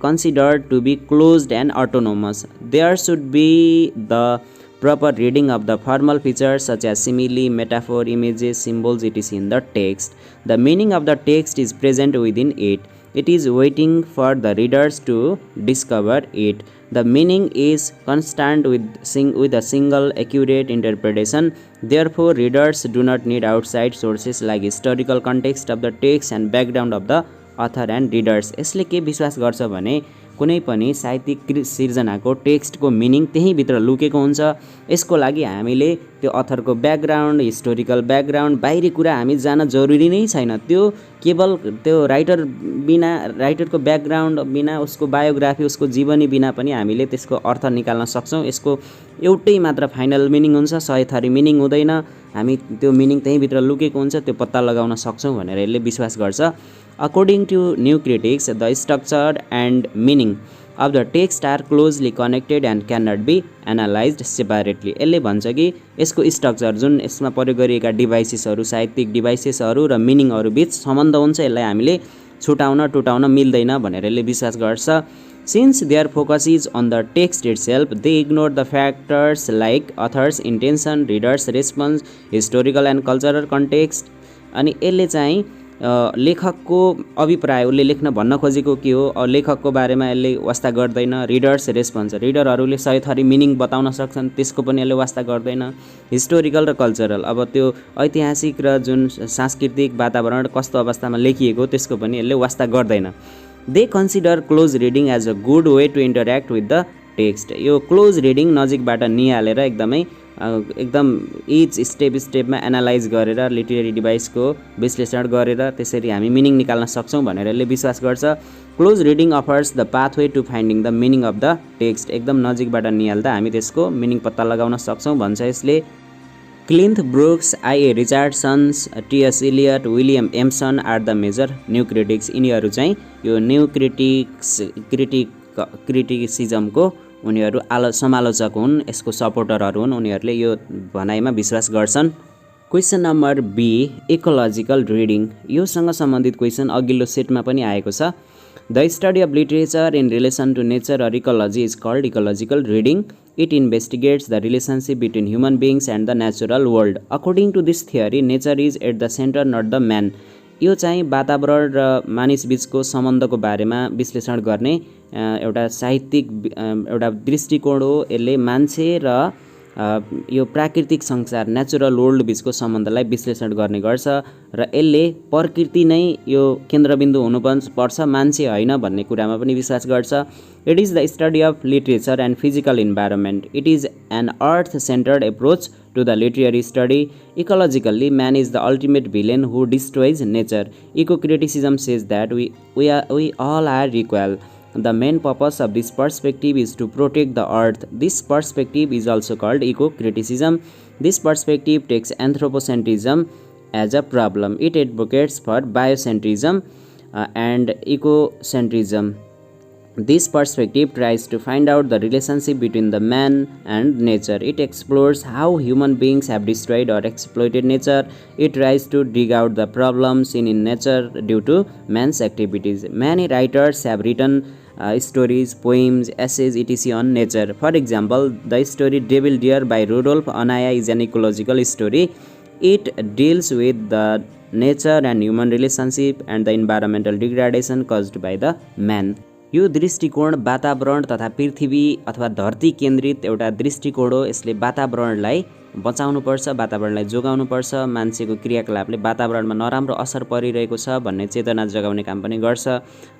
considered to be closed and autonomous. There should be the proper reading of the formal features such as simile, metaphor, images, symbols etc. in the text. The meaning of the text is present within it. It is waiting for the readers to discover it. The meaning is constant with a single accurate interpretation. Therefore, readers do not need outside sources like historical context of the text and background of the author and readers. यसले के विश्वास गर्छ भने कुनै पनि साहित्यिक सिर्जनाको टेक्स्टको meaning त्यहीँभित्र लुकेको हुन्छ। यसको लागि हामीले त्यो अथरको ब्याकग्राउन्ड हिस्टोरिकल ब्याकग्राउन्ड बाहिरी कुरा हामी जान जरुरी नै छैन। त्यो केवल त्यो राइटरको ब्याकग्राउन्ड बिना उसको बायोग्राफी उसको जीवनी बिना पनि हामीले त्यसको अर्थ निकाल्न सक्छौँ। यसको एउटै मात्र फाइनल मिनिङ हुन्छ, 100 थरी मिनिङ हुँदैन। हामी त्यो मिनिङ त्यहीँभित्र लुकेको हुन्छ त्यो पत्ता लगाउन सक्छौँ भनेर यसले विश्वास गर्छ। According to new critics, the structure and meaning of the text are closely connected and cannot be analyzed separately. यसले भन्छ कि यसको स्ट्रक्चर जुन यसमा प्रयोग गरिएका डिभाइसेसहरू साहित्यिक डिभाइसेसहरू र मिनिङहरू बीच सम्बन्ध हुन्छ, यसलाई हामीले छुटाउन टुटाउन मिल्दैन भनेर यसले विश्वास गर्छ। Since their focus is on the text itself, they ignore the factors like author's intention, reader's response, historical and cultural context. अनि यसले चाहिँ लेखकको अभिप्राय उसले लेख्न भन्न खोजेको के हो लेखकको बारेमा यसले वास्ता गर्दैन। रिडर्स रेस्पोन्स रिडरहरूले 100 थरी मिनिङ बताउन सक्छन् त्यसको पनि यसले वास्ता गर्दैन। हिस्टोरिकल र कल्चरल अब त्यो ऐतिहासिक र जुन सांस्कृतिक वातावरण कस्तो अवस्थामा लेखिएको त्यसको पनि यसले वास्ता गर्दैन। They consider close reading as a good way to interact with the text. यो क्लोज रिडिङ नजिकबाट निहालेर एकदम इच स्टेपमा एनालाइज गरेर लिटरेरी डिभाइसको विश्लेषण गरेर त्यसरी हामी मिनिङ निकाल्न सक्छौँ भनेर यसले विश्वास गर्छ। Close reading offers the pathway to finding the meaning of the text. एकदम नजिकबाट निहाल्दा हामी त्यसको मिनिङ पत्ता लगाउन सक्छौँ भन्छ यसले। Cleanth Brooks, I A. Richardsons, T S. Eliot, William Empson are the major new critics. यिनीहरू चाहिँ यो न्यू क्रिटिसिजमको उनीहरू समालोचक हुन्, यसको सपोर्टरहरू हुन्। उनीहरूले यो भनाइमा विश्वास गर्छन्। Question number B ecological reading योसँग सम्बन्धित क्वेसन अघिल्लो सेटमा पनि आएको छ। The study of literature in relation to nature or ecology is called ecological reading. It investigates the relationship between human beings and the natural world. According to this theory nature is at the centre not the man. यो चाहिँ वातावरण र मानिस बीचको सम्बन्धको बारेमा विश्लेषण गर्ने एउटा साहित्यिक एउटा दृष्टिकोण हो। यसले मान्छे र यो प्राकृतिक संसार नेचुरल वर्ल्ड बीचको सम्बन्धलाई विश्लेषण गर्ने गर्छ र यसले प्रकृति नै यो केन्द्रबिन्दु हुनुपर्छ, मान्छे होइन भन्ने कुरामा पनि विश्वास गर्छ। It is the study of literature and physical environment. It is an earth centred approach to the literary study. Ecologically, man is the ultimate villain who destroys nature. Eco-criticism says that we all are equal. The main purpose of this perspective is to protect the earth. This perspective is also called eco-criticism. This perspective takes anthropocentrism as a problem. It advocates for biocentrism and ecocentrism. This perspective tries to find out the relationship between the man and nature. It explores how human beings have destroyed or exploited nature. It tries to dig out the problems in nature due to man's activities. Many writers have written stories, poems, essays, etc. on nature. For example, the story Devil Deer by Rudolf Anaya is an ecological story. It deals with the nature and human relationship and the environmental degradation caused by the man. यो दृष्टिकोण वातावरण तथा पृथ्वी अथवा धरती केन्द्रित एउटा दृष्टिकोण हो। यसले वातावरणलाई बचाउनुपर्छ, वातावरणलाई जोगाउनुपर्छ, मान्छेको क्रियाकलापले वातावरणमा नराम्रो असर परिरहेको छ भन्ने चेतना जगाउने काम पनि गर्छ।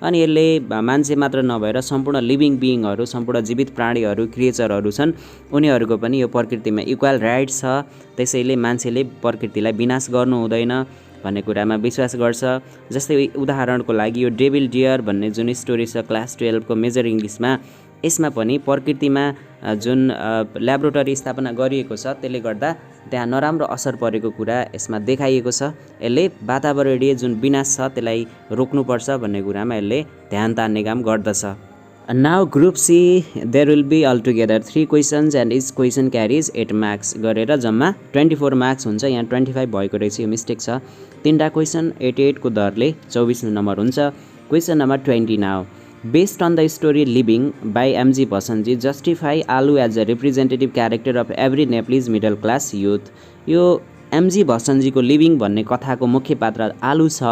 अनि यसले मान्छे मात्र नभएर सम्पूर्ण लिभिङ बिइङहरू, सम्पूर्ण जीवित प्राणीहरू, क्रिएचरहरू छन्, उनीहरूको पनि यो प्रकृतिमा इक्वल राइट छ। त्यसैले मान्छेले प्रकृतिलाई विनाश गर्नु हुँदैन भन्ने कुरामा विश्वास गर्छ। जस्तै उदाहरणको लागि यो डेभिल डियर भन्ने जुन स्टोरी छ क्लास 12 को मेजर इङ्ग्लिसमा, यसमा पनि प्रकृतिमा जुन ल्याबोरेटरी स्थापना गरिएको छ त्यसले गर्दा त्यहाँ नराम्रो असर परेको कुरा यसमा देखाइएको छ। यसले वातावरणीय जुन विनाश छ त्यसलाई रोक्नुपर्छ भन्ने कुरामा यसले ध्यान तान्ने काम गर्दछ। Now group C, there will be altogether 3 questions and each question carries 8 marks गरेर जम्मा 24 marks हुन्छ। यहाँ 25 भएको रहेछ, यो मिस्टेक छ। 3टा क्वेसन 88 को दरले 24 नम्बर हुन्छ। Question number 20 now. Based on the story Living by M.G. Bhasanji, justify Alu as a representative character of every Nepalese middle class youth. यो एमजी भसन्जीको लिभिङ भन्ने कथाको मुख्य पात्र आलु छ।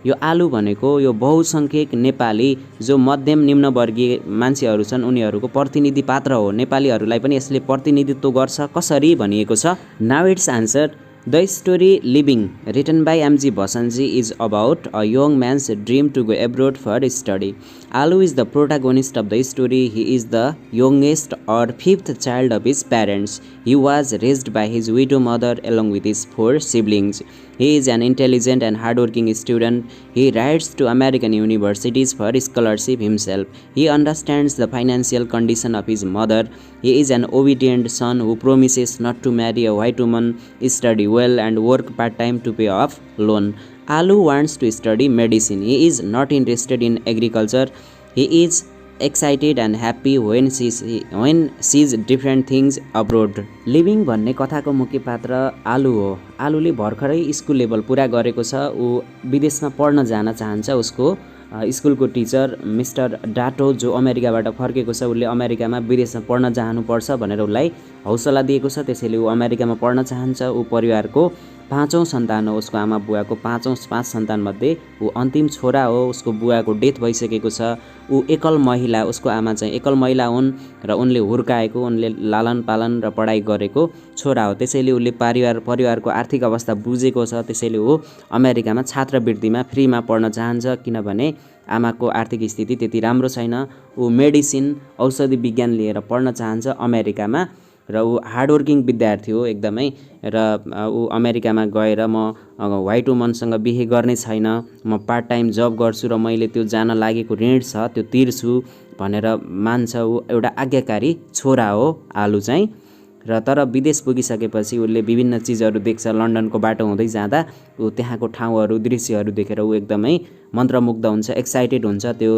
यो आलु भनेको यो बहुसङ्ख्यक नेपाली जो मध्यम निम्नवर्गीय मान्छेहरू छन् उनीहरूको प्रतिनिधि पात्र हो। नेपालीहरूलाई पनि यसले प्रतिनिधित्व गर्छ। कसरी भनिएको छ? Now it's answer. The story Living, written by M.G. Bhasanji, is about a young man's dream to go abroad for study. Alu is the protagonist of the story. He is the youngest or 5th child of his parents. He was raised by his widow mother along with his 4 siblings. He is an intelligent and hardworking student. He writes to American universities for scholarship himself. He understands the financial condition of his mother. He is an obedient son who promises not to marry a white woman, study well, and work part-time to pay off loan. Alu wants to study medicine. He is not interested in agriculture. He is excited and happy when sees different things abroad. Living भन्ने कथाको मुख्य पात्र आलु हो। आलुले भर्खरै school level पुरा गरेको छ। ऊ विदेशमा पढ्न जान चाहन्छ। उसको स्कुलको टिचर मिस्टर डाटो जो अमेरिकाबाट फर्केको छ, उसले अमेरिकामा विदेशमा पढ्न जानुपर्छ भनेर उसलाई हौसला दिएको छ। त्यसैले ऊ अमेरिकामा पढ्न चाहन्छ। ऊ परिवारको 5औं सन्तान हो। उसको आमा बुवाको 5 सन्तानमध्ये ऊ अन्तिम छोरा हो। उसको बुवाको डेथ भइसकेको छ। ऊ एकल महिला, उसको आमा चाहिँ एकल महिला हुन् र उनले हुर्काएको, उनले लालन पालन र पढाइ गरेको छोरा हो। त्यसैले उसले परिवारको आर्थिक अवस्था बुझेको छ। त्यसैले ऊ अमेरिकामा छात्रवृत्तिमा फ्रीमा पढ्न चाहन्छ किनभने आमाको आर्थिक स्थिति त्यति राम्रो छैन। ऊ मेडिसिन औषधि विज्ञान लिएर पढ्न चाहन्छ अमेरिकामा र ऊ हार्डवर्किङ विद्यार्थी हो एकदमै। र ऊ अमेरिकामा गएर म व्हाइट वुमनसँग बिहे गर्ने छैन, म पार्ट टाइम जब गर्छु र मैले त्यो जान लागेको ऋण छ त्यो तिर्छु भनेर मान्छ। ऊ एउटा आज्ञाकारी छोरा हो आलु चाहिँ। र तर विदेश पुगिसकेपछि उसले विभिन्न चिजहरू देख्छ। लन्डनको बाटो हुँदै जाँदा ऊ त्यहाँको ठाउँहरू दृश्यहरू देखेर ऊ एकदमै मन्त्रमुग्ध हुन्छ, एक्साइटेड हुन्छ। त्यो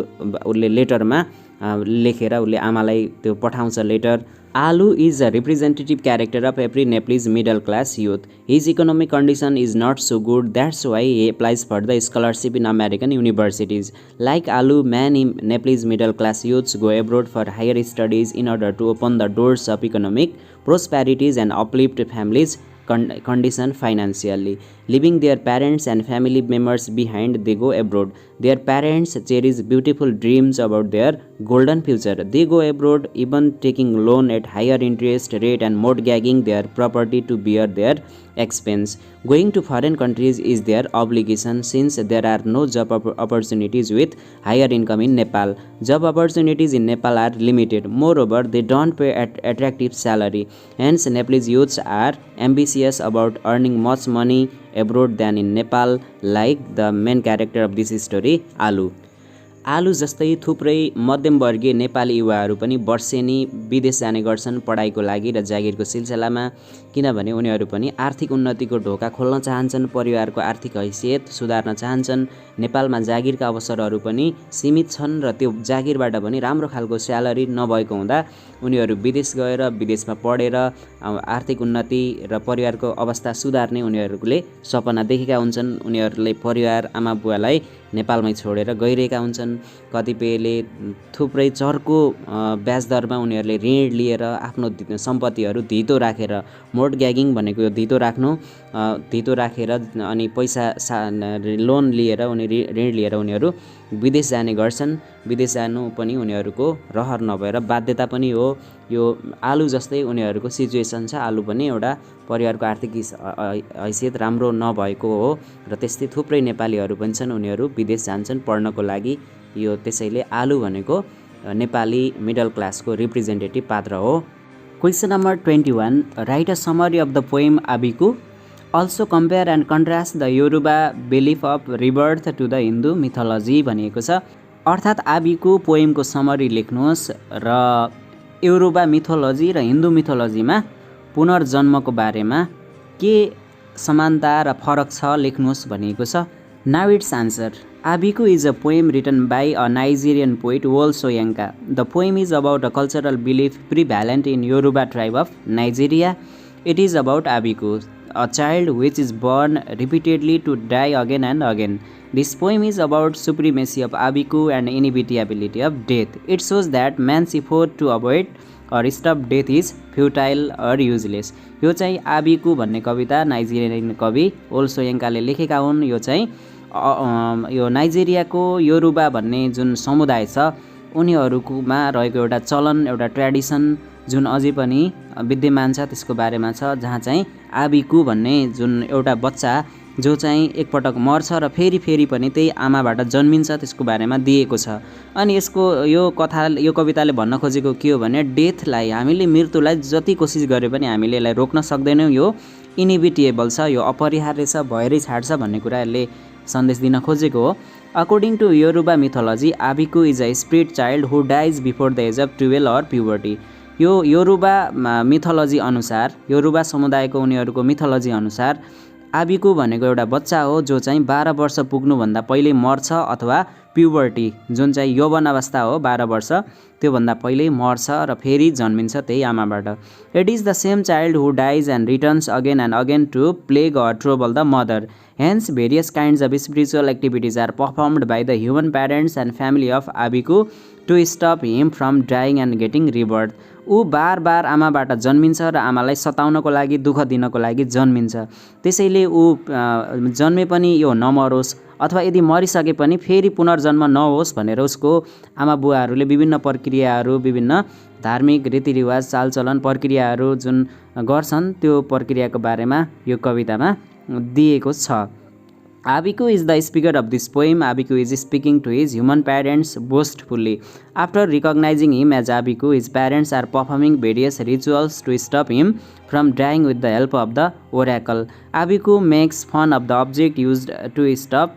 उसले लेटरमा लेखेर उसले आमालाई त्यो पठाउँछ लेटर। आलु is a representative character of every Nepalese middle class youth. His economic condition is not so good, that's why he applies for the scholarship in American universities. Like Alu, many Nepalese middle class youths go abroad for higher studies in order to open the doors of economic prosperities and uplift families' condition financially. Leaving their parents and family members behind, they go abroad. Their parents cherish beautiful dreams about their golden future. They go abroad even taking loan at higher interest rate and mortgaging their property to bear their expense. Going to foreign countries is their obligation since there are no job opportunities with higher income in Nepal. Job opportunities in Nepal are limited. Moreover, they don't pay attractive salary. Hence, Nepalese youths are ambitious about earning much money abroad than in Nepal, like the main character of this story, Alu. आलु जस्तै थुप्रै मध्यमवर्गीय नेपाली युवाहरू पनि वर्षेनी विदेश जाने गर्छन् पढाइको लागि र जागिरको सिलसिलामा, किनभने उनीहरू पनि आर्थिक उन्नतिको ढोका खोल्न चाहन्छन्, परिवारको आर्थिक हैसियत सुधार्न चाहन्छन्। नेपालमा जागिरका अवसरहरू पनि सीमित छन् र त्यो जागिरबाट पनि राम्रो खालको स्यालेरी नभएको हुँदा उनीहरू विदेश गएर विदेशमा पढेर आर्थिक उन्नति र परिवारको अवस्था सुधार्ने उनीहरूले सपना देखेका हुन्छन्। उनीहरूले परिवार आमा बुवालाई नेपालमै छोडेर गइरहेका हुन्छन्। कतिपयले थुप्रै चर्को ब्याज दरमा उनीहरूले ऋण लिएर आफ्नो सम्पत्तिहरू धितो राखेर, मोर्टगेजिङ भनेको यो धितो राखेर अनि पैसा लोन लिएर ऋण लिएर उनीहरू विदेश जाने गर्छन्। विदेश जानु पनि उनीहरूको रहर नभएर बाध्यता पनि हो। यो आलु जस्तै उनीहरूको सिचुएसन छ। आलु पनि एउटा परिवारको आर्थिक हैसियत राम्रो नभएको हो र त्यस्तै थुप्रै नेपालीहरू पनि छन्, उनीहरू विदेश जान्छन् पढ्नको लागि। यो त्यसैले आलु भनेको नेपाली मिडल क्लासको रिप्रेजेन्टेटिभ पात्र हो। Question number 21, write a summary of the poem Abiku. Also compare and contrast the Yoruba belief of rebirth to the Hindu mythology भनिएको छ। अर्थात् आबिकु पोएमको समरी लेख्नुहोस् र योरुबा मिथोलोजी र हिन्दू मिथोलोजीमा पुनर्जन्मको बारेमा के समानता र फरक छ लेख्नुहोस् भनिएको छ। Now its answer. Abiku is a poem written by a Nigerian poet, Wole Soyinka. The poem is about a cultural belief prevalent in Yoruba tribe of Nigeria. It is about Abiku, a child which is born repeatedly to die again and again. This poem is about supremacy of Abiku and inevitability of death. It shows that man's effort to avoid or stop death is futile or useless. यो चाहिँ आबिकु भन्ने कविता Nigerian कवि ओल सोयिङ्काले लेखेका हुन्। यो चाहिँ यो नाइजेरियाको योरुबा भन्ने जुन समुदाय छ उनीहरूमा रहेको एउटा चलन, एउटा ट्रेडिसन जुन अझै पनि विद्यमान छ त्यसको बारेमा छ, जहाँ चाहिँ आबिकु भन्ने जुन एउटा बच्चा जो चाहिँ एकपटक मर्छ र फेरि पनि त्यही आमाबाट जन्मिन्छ त्यसको बारेमा दिएको छ। अनि यो कविताले भन्न खोजेको के हो भने डेथलाई, हामीले मृत्युलाई जति कोसिस गरे पनि हामीले यसलाई रोक्न सक्दैनौँ, यो इनिभिटेबल छ, यो अपरिहार्य छ, भएरै छाड्छ भन्ने कुरा यसले सन्देश दिन खोजेको हो। According to Yoruba mythology, Abiku is a spirit child who dies before the age of 12 or puberty. यो योरुबा मिथोलोजी अनुसार, योरुबा समुदायको उनीहरूको मिथोलोजी अनुसार आबिकु भनेको एउटा बच्चा हो जो चाहिँ 12 वर्ष पुग्नुभन्दा पहिल्यै मर्छ अथवा प्युबर्टी जुन चाहिँ यौवन अवस्था हो 12 वर्ष त्योभन्दा पहिल्यै मर्छ र फेरि जन्मिन्छ त्यही आमाबाट। It is the same child who dies and returns again and again to plague or trouble the mother. Hence, various kinds of spiritual activities are performed by the human parents and family of Abiku to stop him from dying and getting rebirth. ऊ बार आमाबाट जन्मिन्छ र आमालाई सताउनको लागि, दुःख दिनको लागि जन्मिन्छ। त्यसैले ऊ जन्मे पनि यो नमरोस् अथवा यदि मरिसके पनि फेरि पुनर्जन्म नहोस् भनेर उसको आमा बुवाहरूले विभिन्न प्रक्रियाहरू, विभिन्न धार्मिक रीतिरिवाज, चालचलन, प्रक्रियाहरू जुन गर्छन् त्यो प्रक्रियाको बारेमा यो कवितामा दिएको छ। Abiku is the speaker of this poem. Abiku is speaking to his human parents boastfully. After recognizing him as Abiku, his parents are performing various rituals to stop him from dying with the help of the oracle. Abiku makes fun of the object used to stop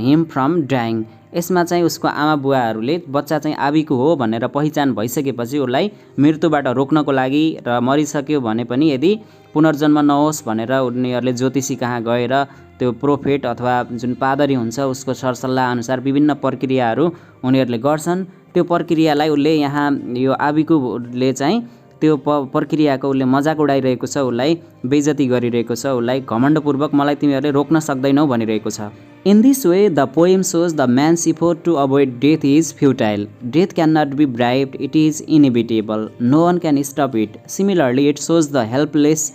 him from dying. यसमा चाहिँ उसको आमा बुवाहरूले बच्चा चाहिँ आबिकु हो भनेर पहिचान भइसकेपछि उसलाई मृत्युबाट रोक्नको लागि र मरिसक्यो भने पनि यदि पुनर्जन्म नहोस् भनेर उनीहरूले ज्योतिषी कहाँ गएर त्यो प्रोफेट अथवा जुन पादरी हुन्छ उसको सरसल्लाह अनुसार विभिन्न प्रक्रियाहरू उनीहरूले गर्छन् त्यो प्रक्रियालाई उसले यहाँ यो आबिकुले चाहिँ त्यो प्रक्रियाको उसले मजाक उडाइरहेको छ, उसलाई बेइज्जती गरिरहेको छ, उसलाई घमण्डपूर्वक मलाई तिमीहरूले रोक्न सक्दैनौ भनिरहेको छ। In this way, the poem shows the man's effort to avoid death is futile. Death cannot be bribed, it is inevitable. No one can stop it. Similarly, it shows the helpless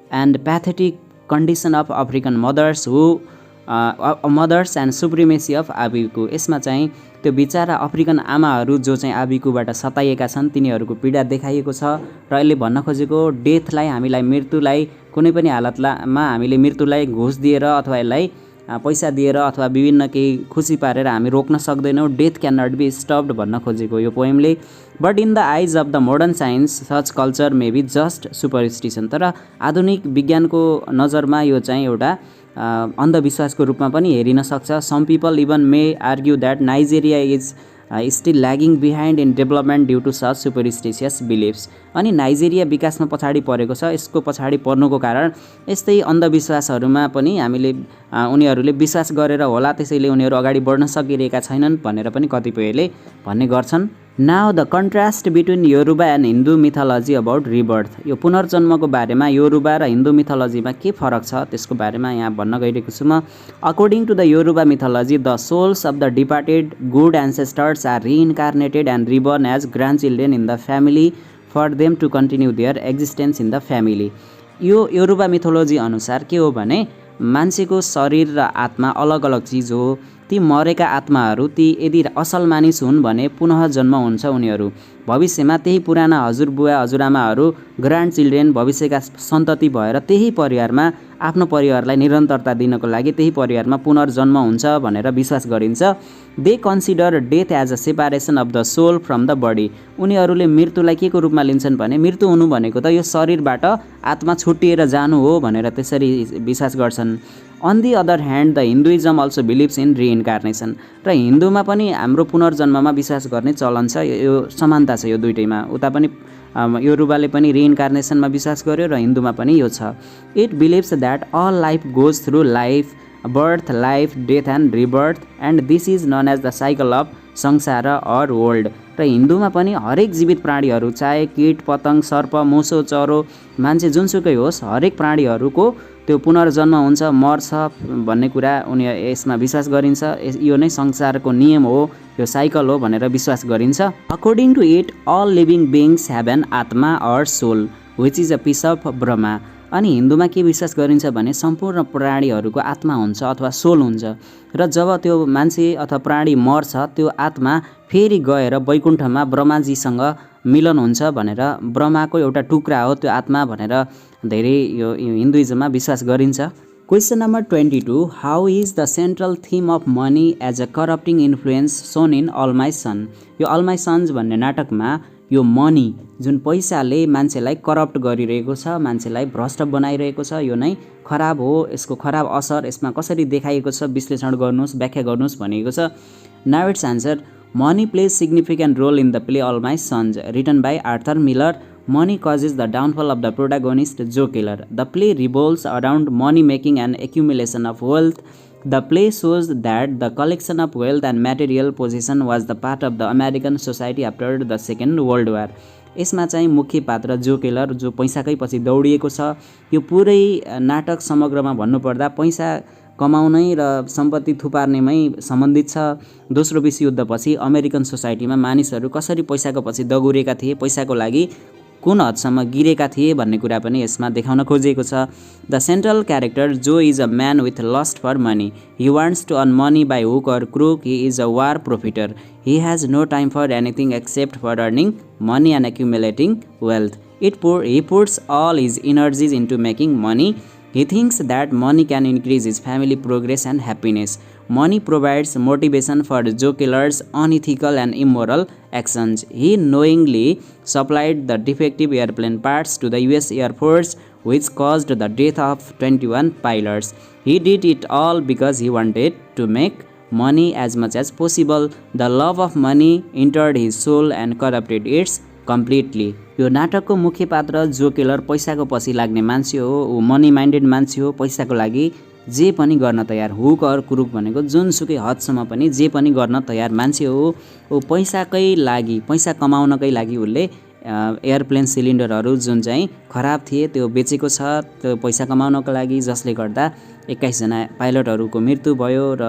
and pathetic condition of African mothers mothers and supremacy of Abiku. यसमा चाहिँ त्यो बिचारा African आमाहरू जो चाहिँ आबिकुबाट सताइएका छन् तिनीहरूको पीडा देखाइएको छ र यसले भन्न खोजेको डेथलाई हामीलाई मृत्युलाई कुनै पनि हालतमा हामीले मृत्युलाई घुस दिएर अथवा यसलाई पैसा दिएर अथवा विभिन्न केही खुसी पारेर हामी रोक्न सक्दैनौँ। Death can not be stopped भन्न खोजेको यो पोएमले। But in the eyes of the modern science such culture may be just superstition. तर आधुनिक विज्ञानको नजरमा यो चाहिँ एउटा अन्धविश्वासको रूपमा पनि हेरिन सक्छ। Some people even may argue that Nigeria is still lagging behind in development due to such superstitious beliefs. अनि नाइजेरिया विकासमा पछाडि परेको छ। यसको पछाडि पर्नुको कारण यस्तै अन्धविश्वासहरूमा पनि उनीहरूले विश्वास गरेर होला, त्यसैले उनीहरू अगाडि बढ्न सकिरहेका छैनन् भनेर पनि कतिपयले भन्ने गर्छन्। Now the contrast between Yoruba and Hindu mythology about rebirth. यो पुनर्जन्मको बारेमा योरुबा र हिन्दू मिथोलोजीमा के फरक छ त्यसको बारेमा यहाँ भन्न गइरहेको छु म। According to the Yoruba mythology, the souls of the departed good ancestors are reincarnated and reborn as grandchildren in the family for them to continue their existence in the family. यो Yoruba मिथोलोजी अनुसार के हो भने मान्छेको शरीर र आत्मा अलग अलग चिज हो। ती मरेका आत्माहरू ती यदि असल मानिस हुन् भने पुनः जन्म हुन्छ उनीहरू। भविष्यमा त्यही पुराना हजुरबुवा हजुरआमाहरू ग्रान्ड चिल्ड्रेन भविष्यका सन्तति भएर त्यही परिवारमा आफ्नो परिवारलाई निरन्तरता दिनको लागि त्यही परिवारमा पुनर्जन्म हुन्छ भनेर विश्वास गरिन्छ। They consider death as a separation of the soul from the body. उनीहरूले मृत्युलाई के को रूपमा लिन्छन् भने मृत्यु हुनु भनेको त यो शरीरबाट आत्मा छुट्टिएर जानु हो भनेर त्यसरी विश्वास गर्छन्। On the other hand the Hinduism also believes in reincarnation. र हिन्दूमा पनि हाम्रो पुनर्जन्ममा विश्वास गर्ने चलन छ। यो समानता छ यो दुइटैमा। उता पनि योरुबाले पनि रिइन्कार्नेसनमा विश्वास गर्यो र हिन्दूमा पनि यो छ। It believes that all life goes through life, birth, life, death and rebirth and this is known as the cycle of samsara or world. र हिन्दूमा पनि हरेक जीवित प्राणीहरू चाहे कीट पतंग सर्प मुसो चरो मान्छे जुनसुकै होस् हरेक प्राणीहरूको त्यो पुनर्जन्म हुन्छ, मर्छ भन्ने कुरा यसमा विश्वास गरिन्छ। यो नै संसारको नियम हो, यो साइकल हो भनेर विश्वास गरिन्छ। According to it all living beings have an atma or soul which is a piece of Brahma. अनि हिन्दूमा के विश्वास गरिन्छ भने सम्पूर्ण प्राणीहरूको आत्मा हुन्छ अथवा सोल हुन्छ र जब त्यो मान्छे अथवा प्राणी मर्छ त्यो आत्मा फेरि गएर वैकुण्ठमा ब्रह्माजीसँग मिलन हुन्छ भनेर ब्रह्माको एउटा टुक्रा हो त्यो आत्मा भनेर धेरै यो हिन्दुइजममा विश्वास गरिन्छ। Question number 22, how is the central theme of money as a corrupting influence shown in All My Sons. यो अल माई सन्स भन्ने नाटकमा यो मनी जुन पैसाले मान्छेलाई करप्ट गरिरहेको छ, मान्छेलाई भ्रष्ट बनाइरहेको छ, यो नै खराब हो, यसको खराब असर यसमा कसरी देखाइएको छ विश्लेषण गर्नुहोस्, व्याख्या गर्नुहोस् भनिएको छ। Now it's answer, money plays significant role in the play all my sons written by Arthur Miller. Money causes the downfall of the protagonist Joe Killer. The play revolves around money making and accumulation of wealth. The play shows that the collection of wealth and material possession was the part of the American society after the Second World War. यसमा चाहिँ मुख्य पात्र जो Keller जो पैसाकै पछि दौडिएको छ। यो पुरै नाटक समग्रमा भन्नुपर्दा पैसा कमाउनै र सम्पत्ति थुपार्नेमै सम्बन्धित छ। दोस्रो विश्वयुद्धपछि अमेरिकन सोसाइटीमा मानिसहरू कसरी पैसाको पछि दगुरेका थिए, पैसाको लागि कुन हदसम्म गिरेका थिए भन्ने कुरा पनि यसमा देखाउन खोजिएको छ। The central character Joe is a man with lust for money. He wants to earn money by hook or crook. He is a war profiteer. He has no time for anything except for earning money and accumulating wealth. He puts all his energies into making money. He thinks that money can increase his family progress and happiness. Money provides motivation for Joe Killer's unethical and immoral actions. He knowingly supplied the defective airplane parts to the US Air Force, which caused the death of 21 pilots. He did it all because he wanted to make money as much as possible. The love of money entered his soul and corrupted its completely. यो नाटकको मुख्य पात्र जो Keller पैसाको पछि लाग्ने मान्छे हो, ऊ मनी माइन्डेड मान्छे हो, पैसाको लागि जे पनि गर्न तयार, हुक अर क्रुक भनेको जुनसुकै हदसम्म पनि जे पनि गर्न तयार मान्छे हो। ऊ पैसाकै लागि, पैसा कमाउनकै लागि उसले एयरप्लेन सिलिन्डरहरू जुन चाहिँ खराब थिए त्यो बेचेको छ, त्यो पैसा कमाउनको लागि, जसले गर्दा 21 जना पाइलटहरूको मृत्यु भयो र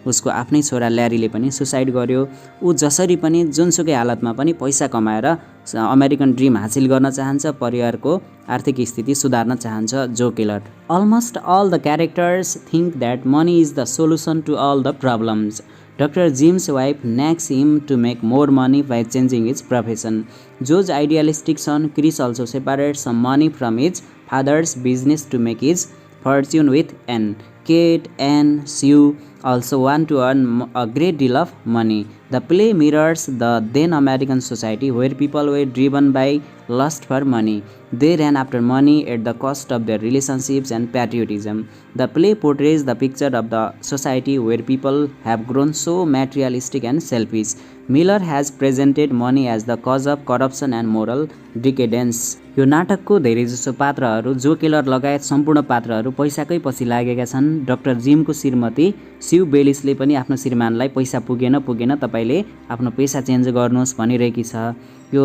उसको आफ्नै छोरा ल्यारीले पनि सुसाइड गर्यो। ऊ जसरी पनि जुनसुकै हालतमा पनि पैसा कमाएर अमेरिकन ड्रिम हासिल गर्न चाहन्छ, परिवारको आर्थिक स्थिति सुधार्न चाहन्छ Joe Keller. Almost all the characters think that money is the solution to all the problems. Dr. Jim's wife nags him to make more money by changing his profession. Joe's idealistic son Chris also separates some money from his father's business to make his fortune with Anne. Kate and Sue also want to earn a great deal of money. The play mirrors the then American society where people were driven by lust for money. They ran after money at the cost of their relationships and patriotism. The play portrays the picture of the society where people have grown so materialistic and selfish. Miller has presented money as the cause of corruption and moral decadence. यो नाटकको धेरैजसो पात्रहरू, जो killer लगायत सम्पूर्ण पात्रहरू पैसाकै पछि लागेका छन्। डाक्टर जिमको श्रीमती स्यु बेलिसले पनि आफ्नो श्रीमानलाई पैसा पुगेन तपाईले आफ्नो पेसा चेन्ज गर्नुहोस् भनिरहेकी छ। यो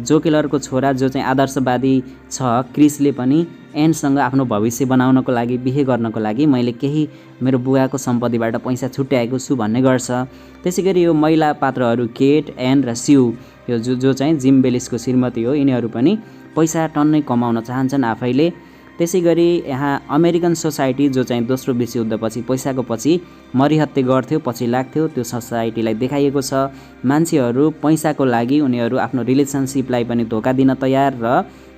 जो किलरको छोरा जो चाहिँ आदर्शवादी छ क्रिसले पनि एन्डसँग आफ्नो भविष्य बनाउनको लागि, बिहे गर्नको लागि मैले केही मेरो बुवाको सम्पत्तिबाट पैसा छुट्याएको छु भन्ने गर्छ। त्यसैगरी यो महिला पात्रहरू केट, एन र स्यु, यो जो चाहिँ जिम बेलिसको श्रीमती हो, यिनीहरू पनि पैसा टन्नै कमाउन चाहन्छन् आफैले। त्यसैगरी यहाँ अमेरिकन सोसाइटी जो चाहिँ दोस्रो विश्वयुद्धपछि पैसाको पछि मरिहत्ते गर्थ्यो, पछि लाग्थ्यो, त्यो सोसाइटीलाई देखाइएको छ। मान्छेहरू पैसाको लागि उनीहरू आफ्नो रिलेसनसिपलाई पनि धोका दिन तयार र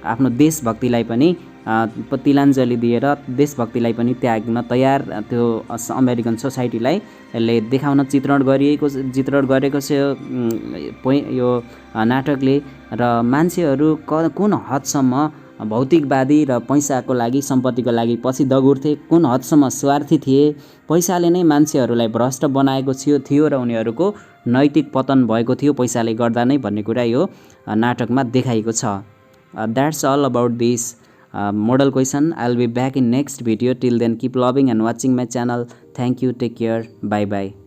आफ्नो देशभक्तिलाई पनि तिलाञ्जली दिएर देशभक्तिलाई पनि त्याग्न तयार, त्यो अमेरिकन सोसाइटीलाई यसले देखाउन चित्रण गरेको छ यो नाटकले। र मान्छेहरू कुन हदसम्म भौतिकवादी र पैसाको लागि, सम्पत्तिको लागि पछि दगुर्थे, कुन हदसम्म स्वार्थी थिए, पैसाले नै मान्छेहरूलाई भ्रष्ट बनाएको थियो र उनीहरूको नैतिक पतन भएको थियो पैसाले गर्दा नै भन्ने कुरा यो नाटकमा देखाइएको छ। That's all about this model question. I'll be back in next video. Till then, keep loving and watching my channel. Thank you. Take care. Bye bye.